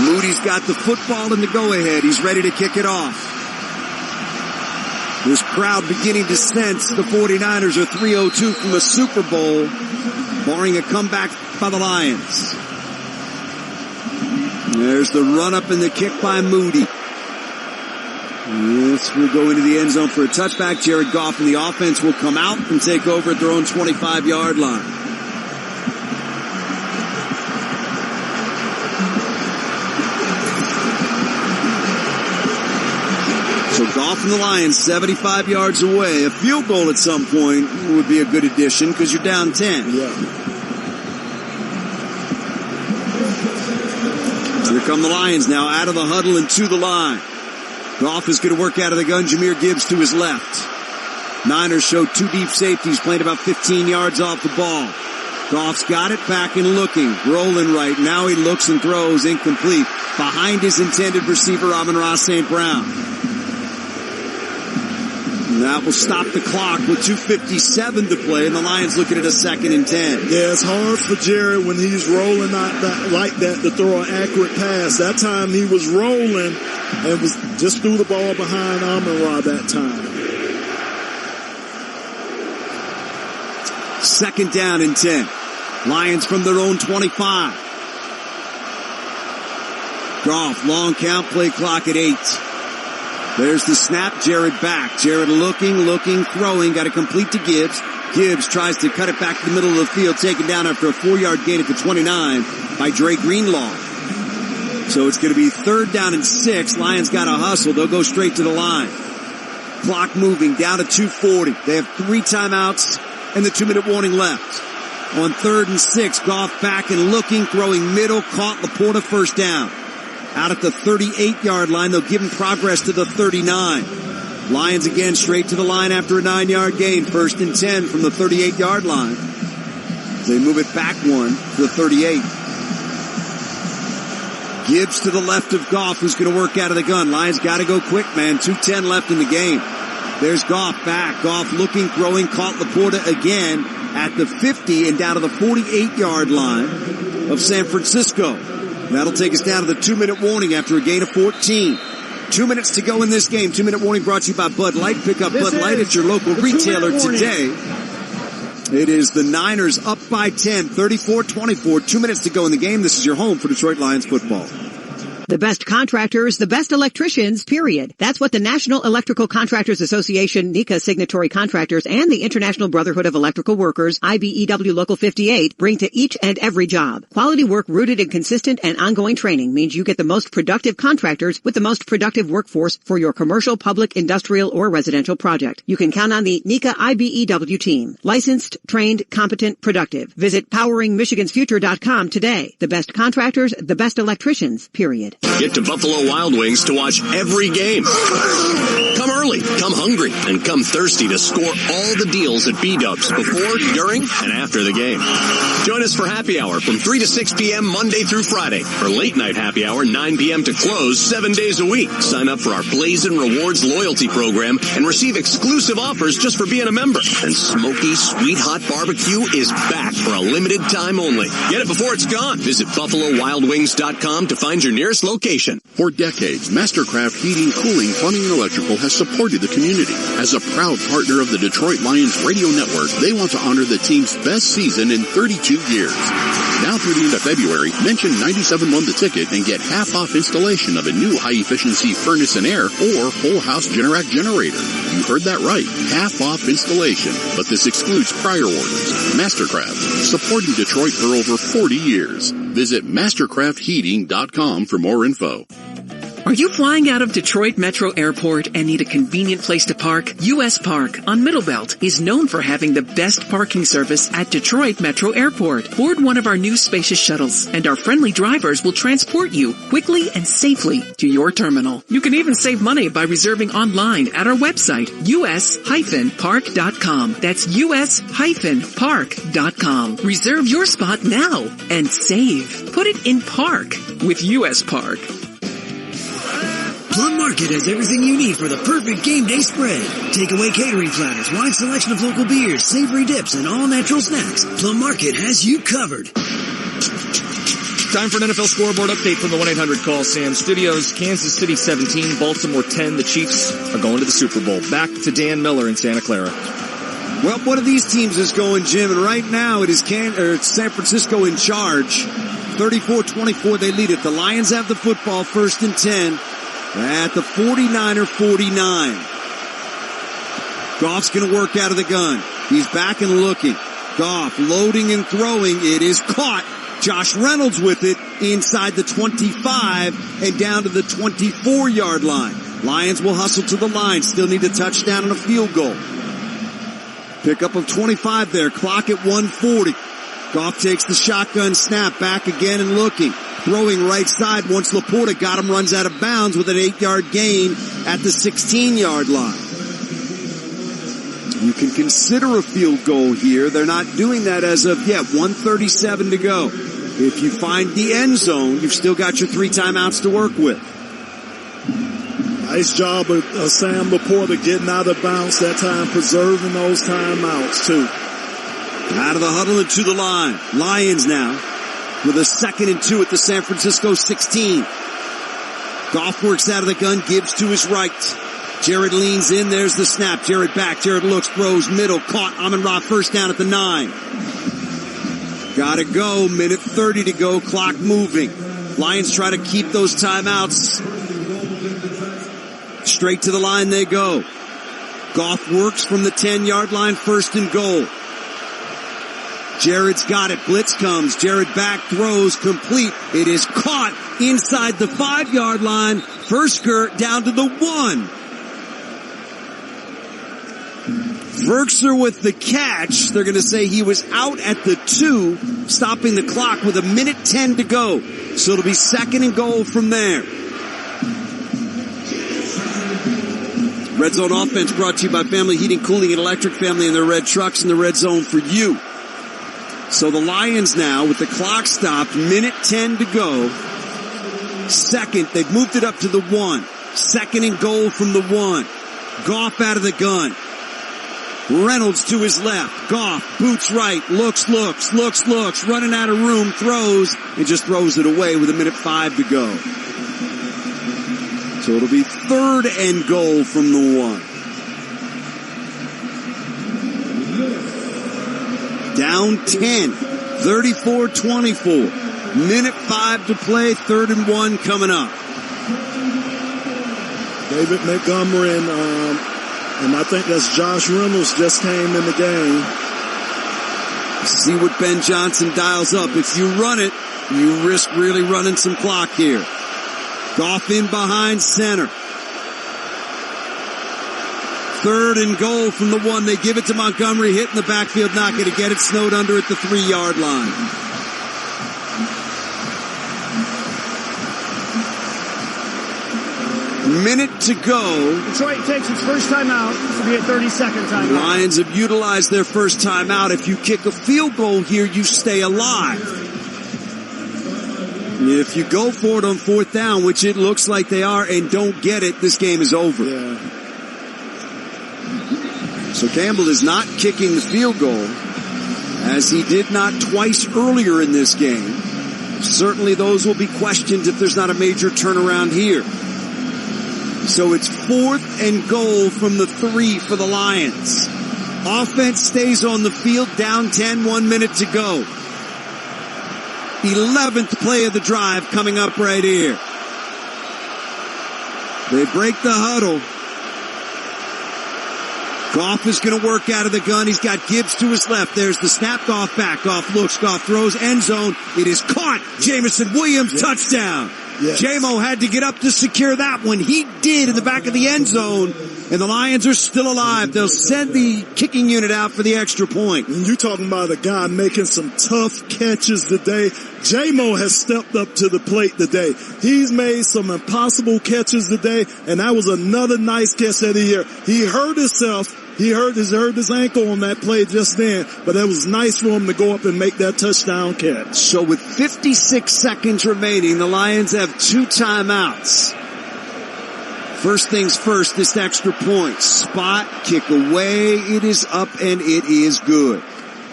Moody's got the football in the go-ahead. He's ready to kick it off. This crowd beginning to sense the 49ers are 3:02 from a Super Bowl, barring a comeback by the Lions. There's the run-up and the kick by Moody. This will go into the end zone for a touchback. Jared Goff and the offense will come out and take over at their own 25-yard line. So Goff and the Lions 75 yards away. A field goal at some point would be a good addition because you're down 10. Yeah. Here come the Lions now out of the huddle and to the line. Goff is going to work out of the gun. Jahmyr Gibbs to his left. Niners show 2 deep safeties playing about 15 yards off the ball. Goff's got it back and looking. Rolling right. Now he looks and throws incomplete. Behind his intended receiver, Amon-Ra St. Brown. And that will stop the clock with 2:57 to play, and the Lions looking at a 2nd and 10. Yeah, it's hard for Jared when he's rolling like that to throw an accurate pass. That time he was rolling and was just threw the ball behind Amon-Ra that time. 2nd down and 10. Lions from their own 25. Goff, long count, play clock at 8. There's the snap, Jared back. Jared looking, throwing, got to complete to Gibbs. Gibbs tries to cut it back to the middle of the field, taken down after a 4-yard gain at the 29 by Dre Greenlaw. So it's going to be 3rd down and 6. Lions got to hustle. They'll go straight to the line. Clock moving down to 2:40. They have 3 timeouts and the 2-minute warning left. On 3rd and 6, Goff back and looking, throwing middle, caught Laporta, 1st down. Out at the 38-yard line, they'll give him progress to the 39. Lions again straight to the line after a 9-yard gain. 1st and 10 from the 38-yard line. They move it back 1 to the 38. Gibbs to the left of Goff, who's going to work out of the gun. Lions got to go quick, man. 2:10 left in the game. There's Goff back. Goff looking, throwing, caught Laporta again at the 50 and down to the 48-yard line of San Francisco. That'll take us down to the 2-minute warning after a gain of 14. 2 minutes to go in this game. 2-minute warning brought to you by Bud Light. Pick up Bud Light at your local retailer today. It is the Niners up by 10, 34-24. 2 minutes to go in the game. This is your home for Detroit Lions football. The best contractors, the best electricians, period. That's what the National Electrical Contractors Association, NECA signatory contractors, and the International Brotherhood of Electrical Workers, IBEW Local 58, bring to each and every job. Quality work rooted in consistent and ongoing training means you get the most productive contractors with the most productive workforce for your commercial, public, industrial, or residential project. You can count on the NECA IBEW team. Licensed, trained, competent, productive. Visit poweringmichigansfuture.com today. The best contractors, the best electricians, period. period. Get to Buffalo Wild Wings to watch every game. Come early, come hungry, and come thirsty to score all the deals at B-Dubs before, during, and after the game. Join us for happy hour from 3 to 6 p.m. Monday through Friday. For late night happy hour, 9 p.m. to close, 7 days a week. Sign up for our Blazin' Rewards loyalty program and receive exclusive offers just for being a member. And Smoky Sweet Hot Barbecue is back for a limited time only. Get it before it's gone. Visit BuffaloWildWings.com to find your nearest location. For decades, Mastercraft Heating, Cooling, Plumbing, and Electrical has supported the community. As a proud partner of the Detroit Lions radio network, they want to honor the team's best season in 32 years. Now through the end of February, mention 97.1 the ticket and get half-off installation of a new high-efficiency furnace and air or whole house Generac generator. You heard that right. Half-off installation. But this excludes prior orders. Mastercraft, supporting Detroit for over 40 years. Visit mastercraftheating.com for more info. Are you flying out of Detroit Metro Airport and need a convenient place to park? U.S. Park on Middlebelt is known for having the best parking service at Detroit Metro Airport. Board one of our new spacious shuttles, and our friendly drivers will transport you quickly and safely to your terminal. You can even save money by reserving online at our website, us-park.com. That's us-park.com. Reserve your spot now and save. Put it in park with U.S. Park. Plum Market has everything you need for the perfect game day spread. Takeaway catering platters, wide selection of local beers, savory dips, and all natural snacks. Plum Market has you covered. Time for an NFL scoreboard update from the 1-800-CALL SAM Studios. Kansas City 17, Baltimore 10. The Chiefs are going to the Super Bowl. Back to Dan Miller in Santa Clara. Well, one of these teams is going, Jim, and right now it's San Francisco in charge. 34-24, they lead it. The Lions have the football, 1st and 10. At the 49er 49. Goff's going to work out of the gun. He's back and looking. Goff loading and throwing. It is caught. Josh Reynolds with it inside the 25 and down to the 24-yard line. Lions will hustle to the line. Still need a touchdown and a field goal. Pickup of 25 there. Clock at 1:40. Goff takes the shotgun snap. Back again and looking. Throwing right side once Laporta got him, runs out of bounds with an 8-yard gain at the 16-yard line. You can consider a field goal here. They're not doing that as of yet. 1:37 to go. If you find the end zone, you've still got your 3 timeouts to work with. Nice job of Sam Laporta getting out of bounds that time, preserving those timeouts too. Out of the huddle and to the line. Lions now with a 2nd and 2 at the San Francisco 16. Goff works out of the gun, Gibbs to his right. Jared leans in, there's the snap. Jared back, Jared looks, throws, middle, caught. Amon-Ra first down at the 9. Gotta go, minute 30 to go, clock moving. Lions try to keep those timeouts. Straight to the line they go. Goff works from the 10-yard line, 1st and goal. Jared's got it. Blitz comes. Jared back, throws, complete. It is caught inside the 5-yard line. First skirt down to the 1. Verkser with the catch. They're going to say he was out at the 2, stopping the clock with a minute 10 to go. So it'll be 2nd and goal from there. Red Zone Offense brought to you by Family Heating, Cooling, and Electric. Family in their red trucks in the red zone for you. So the Lions now, with the clock stopped, minute 10 to go. 2nd, they've moved it up to the 1. 2nd and goal from the 1. Goff out of the gun. Reynolds to his left. Goff, boots right, looks, running out of room, throws, and just throws it away with a minute 5 to go. So it'll be 3rd and goal from the 1. Down 10, 34-24. Minute 5 to play, 3rd and 1 coming up. David Montgomery and I think that's Josh Reynolds just came in the game. See what Ben Johnson dials up. If you run it, you risk really running some clock here. Goff in behind center. 3rd and goal from the 1. They give it to Montgomery, hit in the backfield, not going to get it. Snowed under at the 3-yard line. Minute to go. Detroit takes its first timeout. This will be a 30-second timeout. The Lions have utilized their first timeout. If you kick a field goal here, you stay alive. If you go for it on fourth down, which it looks like they are, and don't get it, this game is over. Yeah. So Campbell is not kicking the field goal, as he did not twice earlier in this game. Certainly those will be questioned if there's not a major turnaround here. So it's 4th and goal from the 3 for the Lions. Offense stays on the field, down 10, 1 minute to go. 11th play of the drive coming up right here. They break the huddle. Goff is going to work out of the gun. He's got Gibbs to his left. There's the snap. Goff back. Goff looks. Goff throws. End zone. It is caught. Jamison Williams, touchdown. Yes. J-Mo had to get up to secure that one. He did in the back of the end zone. And the Lions are still alive. They'll send the kicking unit out for the extra point. And you're talking about a guy making some tough catches today. J-Mo has stepped up to the plate today. He's made some impossible catches today, and that was another nice catch that he hurt himself. He hurt his ankle on that play just then, but it was nice for him to go up and make that touchdown catch. So with 56 seconds remaining, the Lions have 2 timeouts. First things first, this extra point. Spot, kick away, it is up and it is good.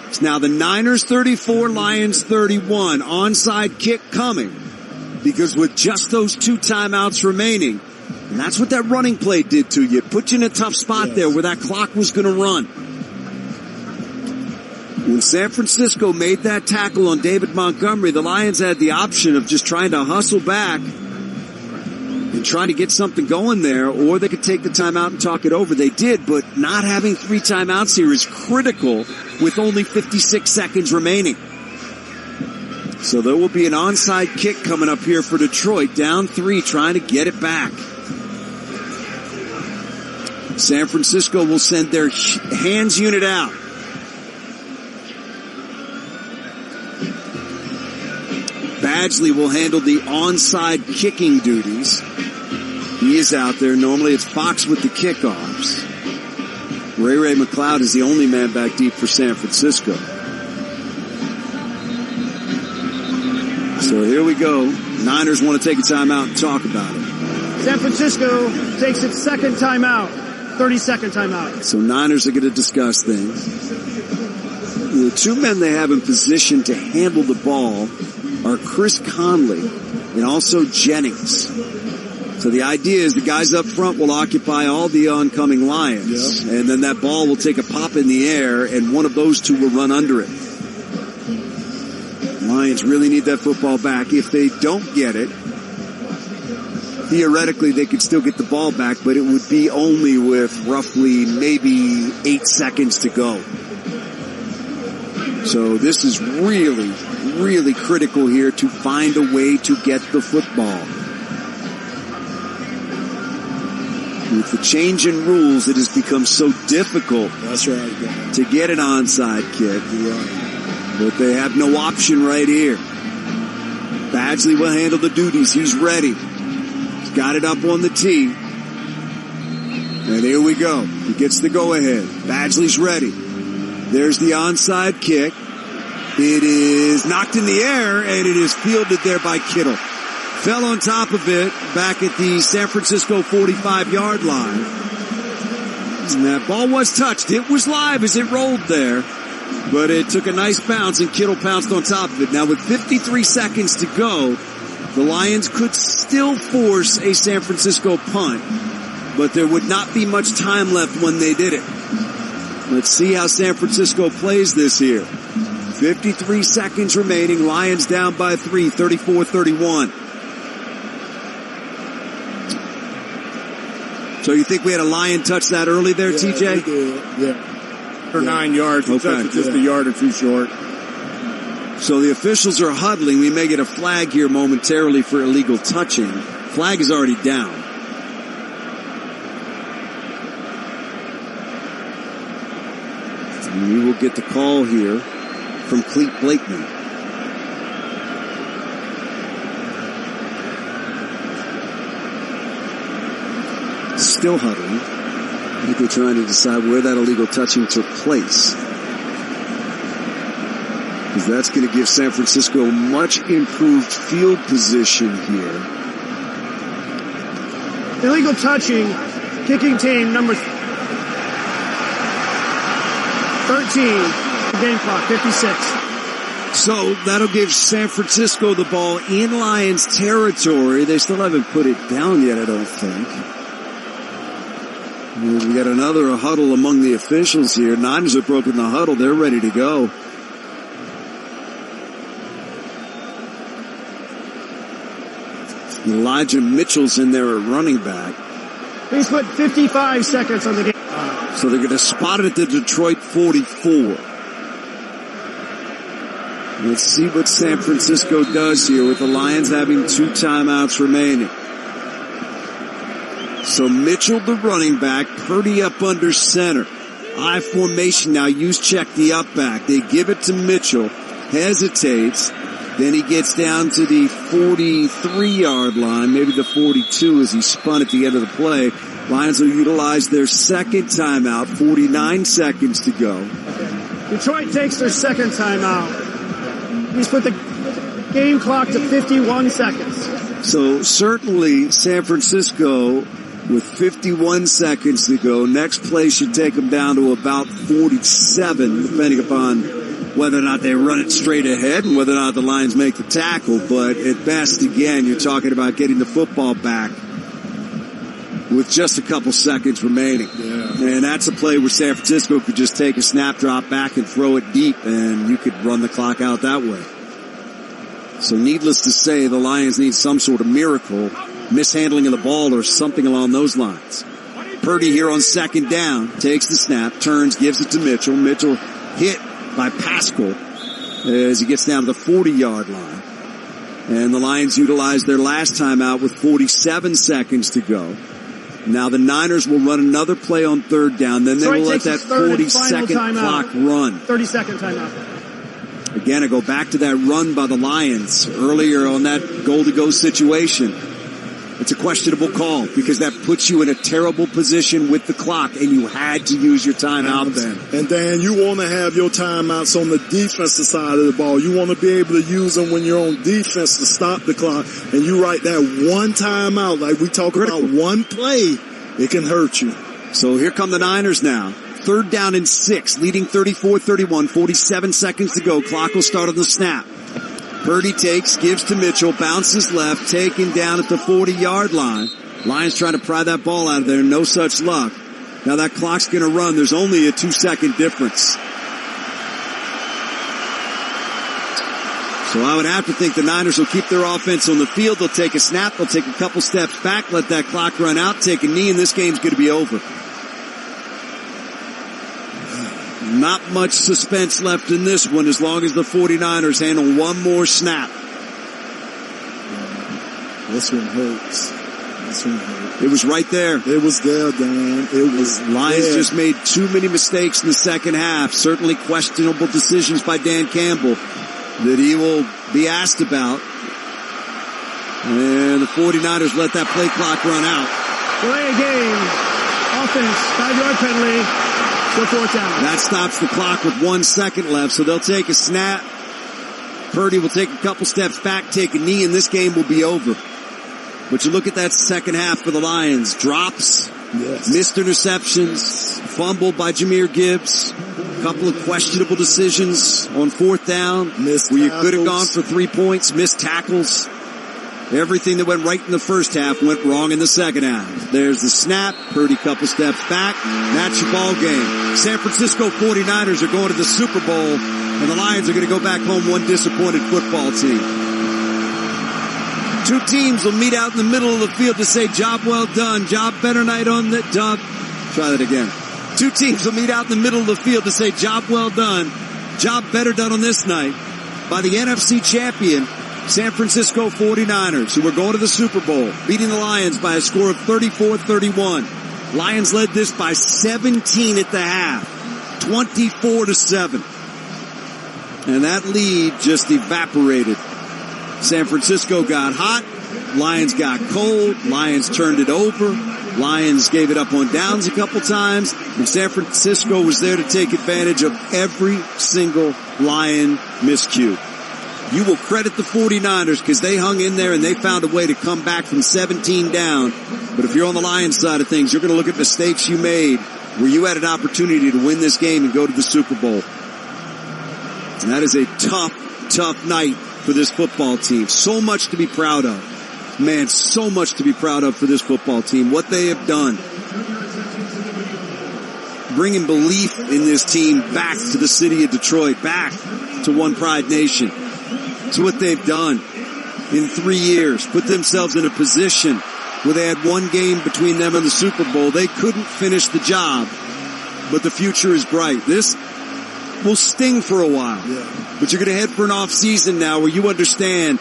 It's now the Niners 34, Lions 31. Onside kick coming, because with just those 2 timeouts remaining, and that's what that running play did to you. It put you in a tough spot there where that clock was going to run. When San Francisco made that tackle on David Montgomery, the Lions had the option of just trying to hustle back and try to get something going there, or they could take the timeout and talk it over. They did, but not having 3 timeouts here is critical with only 56 seconds remaining. So there will be an onside kick coming up here for Detroit, down 3, trying to get it back. San Francisco will send their hands unit out. Badgley will handle the onside kicking duties. He is out there. Normally it's Fox with the kickoffs. Ray McLeod is the only man back deep for San Francisco. So here we go. Niners want to take a timeout and talk about it. San Francisco takes its second timeout. 30-second timeout. So Niners are going to discuss things. The 2 men they have in position to handle the ball are Chris Conley and also Jennings. So the idea is the guys up front will occupy all the oncoming Lions. Yep. And then that ball will take a pop in the air, and one of those 2 will run under it. Lions really need that football back. If they don't get it, theoretically they could still get the ball back, but it would be only with roughly maybe 8 seconds to go. So this is really, really critical here to find a way to get the football. With the change in rules, it has become so difficult to get an onside kick. But they have no option right here. Badgley will handle the duties. He's ready. He's got it up on the tee. And here we go. He gets the go-ahead. Badgley's ready. There's the onside kick. It is knocked in the air, and it is fielded there by Kittle. Fell on top of it back at the San Francisco 45-yard line. And that ball was touched. It was live as it rolled there. But it took a nice bounce, and Kittle pounced on top of it. Now with 53 seconds to go, the Lions could still force a San Francisco punt. But there would not be much time left when they did it. Let's see how San Francisco plays this here. 53 seconds remaining. Lions down by 3, 34-31. So you think we had a Lion touch that early there, TJ? We did. Yeah. For 9 yards. Okay. Just a yard or 2 short. So the officials are huddling. We may get a flag here momentarily for illegal touching. Flag is already down. And we will get the call here from Clete Blakeman. still huddling. I think they're trying to decide where that illegal touching took place. Because that's going to give San Francisco much improved field position here. Illegal touching, kicking team number 13, game clock, 56. So that'll give San Francisco the ball in Lions territory. They still haven't put it down yet, I don't think. We got another huddle among the officials here. Niners have broken the huddle. They're ready to go. Elijah Mitchell's in there at running back. He's put 55 seconds on the game. So they're going to spot it at the Detroit 44. Let's see what San Francisco does here with the Lions having 2 timeouts remaining. So Mitchell, the running back, Purdy up under center. I formation now. Check the up back. They give it to Mitchell. Hesitates. Then he gets down to the 43-yard line, maybe the 42 as he spun at the end of the play. Lions will utilize their second timeout, 49 seconds to go. Detroit takes their second timeout. He's put the game clock to 51 seconds. So certainly San Francisco with 51 seconds to go. Next play should take them down to about 47, depending upon whether or not they run it straight ahead and whether or not the Lions make the tackle. But at best, again, you're talking about getting the football back with just a couple seconds remaining. Yeah. And that's a play where San Francisco could just take a snap, drop back, and throw it deep, and you could run the clock out that way. So needless to say, the Lions need some sort of miracle, mishandling of the ball or something along those lines. Purdy here on second down, takes the snap, turns, gives it to Mitchell. Mitchell hit by Pascal as he gets down to the 40-yard line. And the Lions utilize their last timeout with 47 seconds to go. Now the Niners will run another play on third down. Then they will let that 40-second clock run. 30-second timeout. Again, I go back to that run by the Lions earlier on that goal-to-go situation. It's a questionable call because that puts you in a terrible position with the clock, and you had to use your timeout then. And Dan, you want to have your timeouts on the defensive side of the ball. You want to be able to use them when you're on defense to stop the clock. And you write that one timeout, like we talk about one play, it can hurt you. So here come the Niners now. Third down and 6, leading 34-31, 47 seconds to go. Clock will start on the snap. Purdy takes, gives to Mitchell, bounces left, taken down at the 40-yard line. Lions trying to pry that ball out of there, no such luck. Now that clock's going to run. There's only a 2-second difference. So I would have to think the Niners will keep their offense on the field. They'll take a snap, they'll take a couple steps back, let that clock run out, take a knee, and this game's going to be over. Not much suspense left in this one as long as the 49ers handle one more snap. This one hurts. It was right there. It was there, Dan. It was Lions there. just made too many mistakes in the second half. Certainly questionable decisions by Dan Campbell that he will be asked about. And the 49ers let that play clock run out. Delay a game. Offense, 5-yard penalty. Fourth down. That stops the clock with 1 second left, so they'll take a snap. Purdy will take a couple steps back, take a knee, and this game will be over. But you look at that second half for the Lions. Drops, missed interceptions, fumbled by Jahmyr Gibbs, a couple of questionable decisions on fourth down missed where you tackles. could have gone for 3 points, missed tackles. Everything that went right in the first half went wrong in the second half. There's the snap. Purdy couple steps back. That's your ball game. San Francisco 49ers are going to the Super Bowl, and the Lions are going to go back home one disappointed football team. Two teams will meet out in the middle of the field to say, job well done, job better night on the job. Try that again. Two teams will meet out in the middle of the field to say, job well done, job better done on this night by the NFC champion, San Francisco 49ers, who are going to the Super Bowl, beating the Lions by a score of 34-31. Lions led this by 17 at the half, 24-7. And that lead just evaporated. San Francisco got hot. Lions got cold. Lions turned it over. Lions gave it up on downs a couple times, and San Francisco was there to take advantage of every single Lion miscue. You will credit the 49ers because they hung in there and they found a way to come back from 17 down. But if you're on the Lions side of things, you're going to look at mistakes you made where you had an opportunity to win this game and go to the Super Bowl. And that is a tough night for this football team. So much to be proud of. Man, so much to be proud of for this football team. What they have done. Bringing belief in this team back to the city of Detroit, back to One Pride Nation. It's what they've done in 3 years. Put themselves in a position where they had one game between them and the Super Bowl. They couldn't finish the job, but the future is bright. This will sting for a while, but you're going to head for an off season now where you understand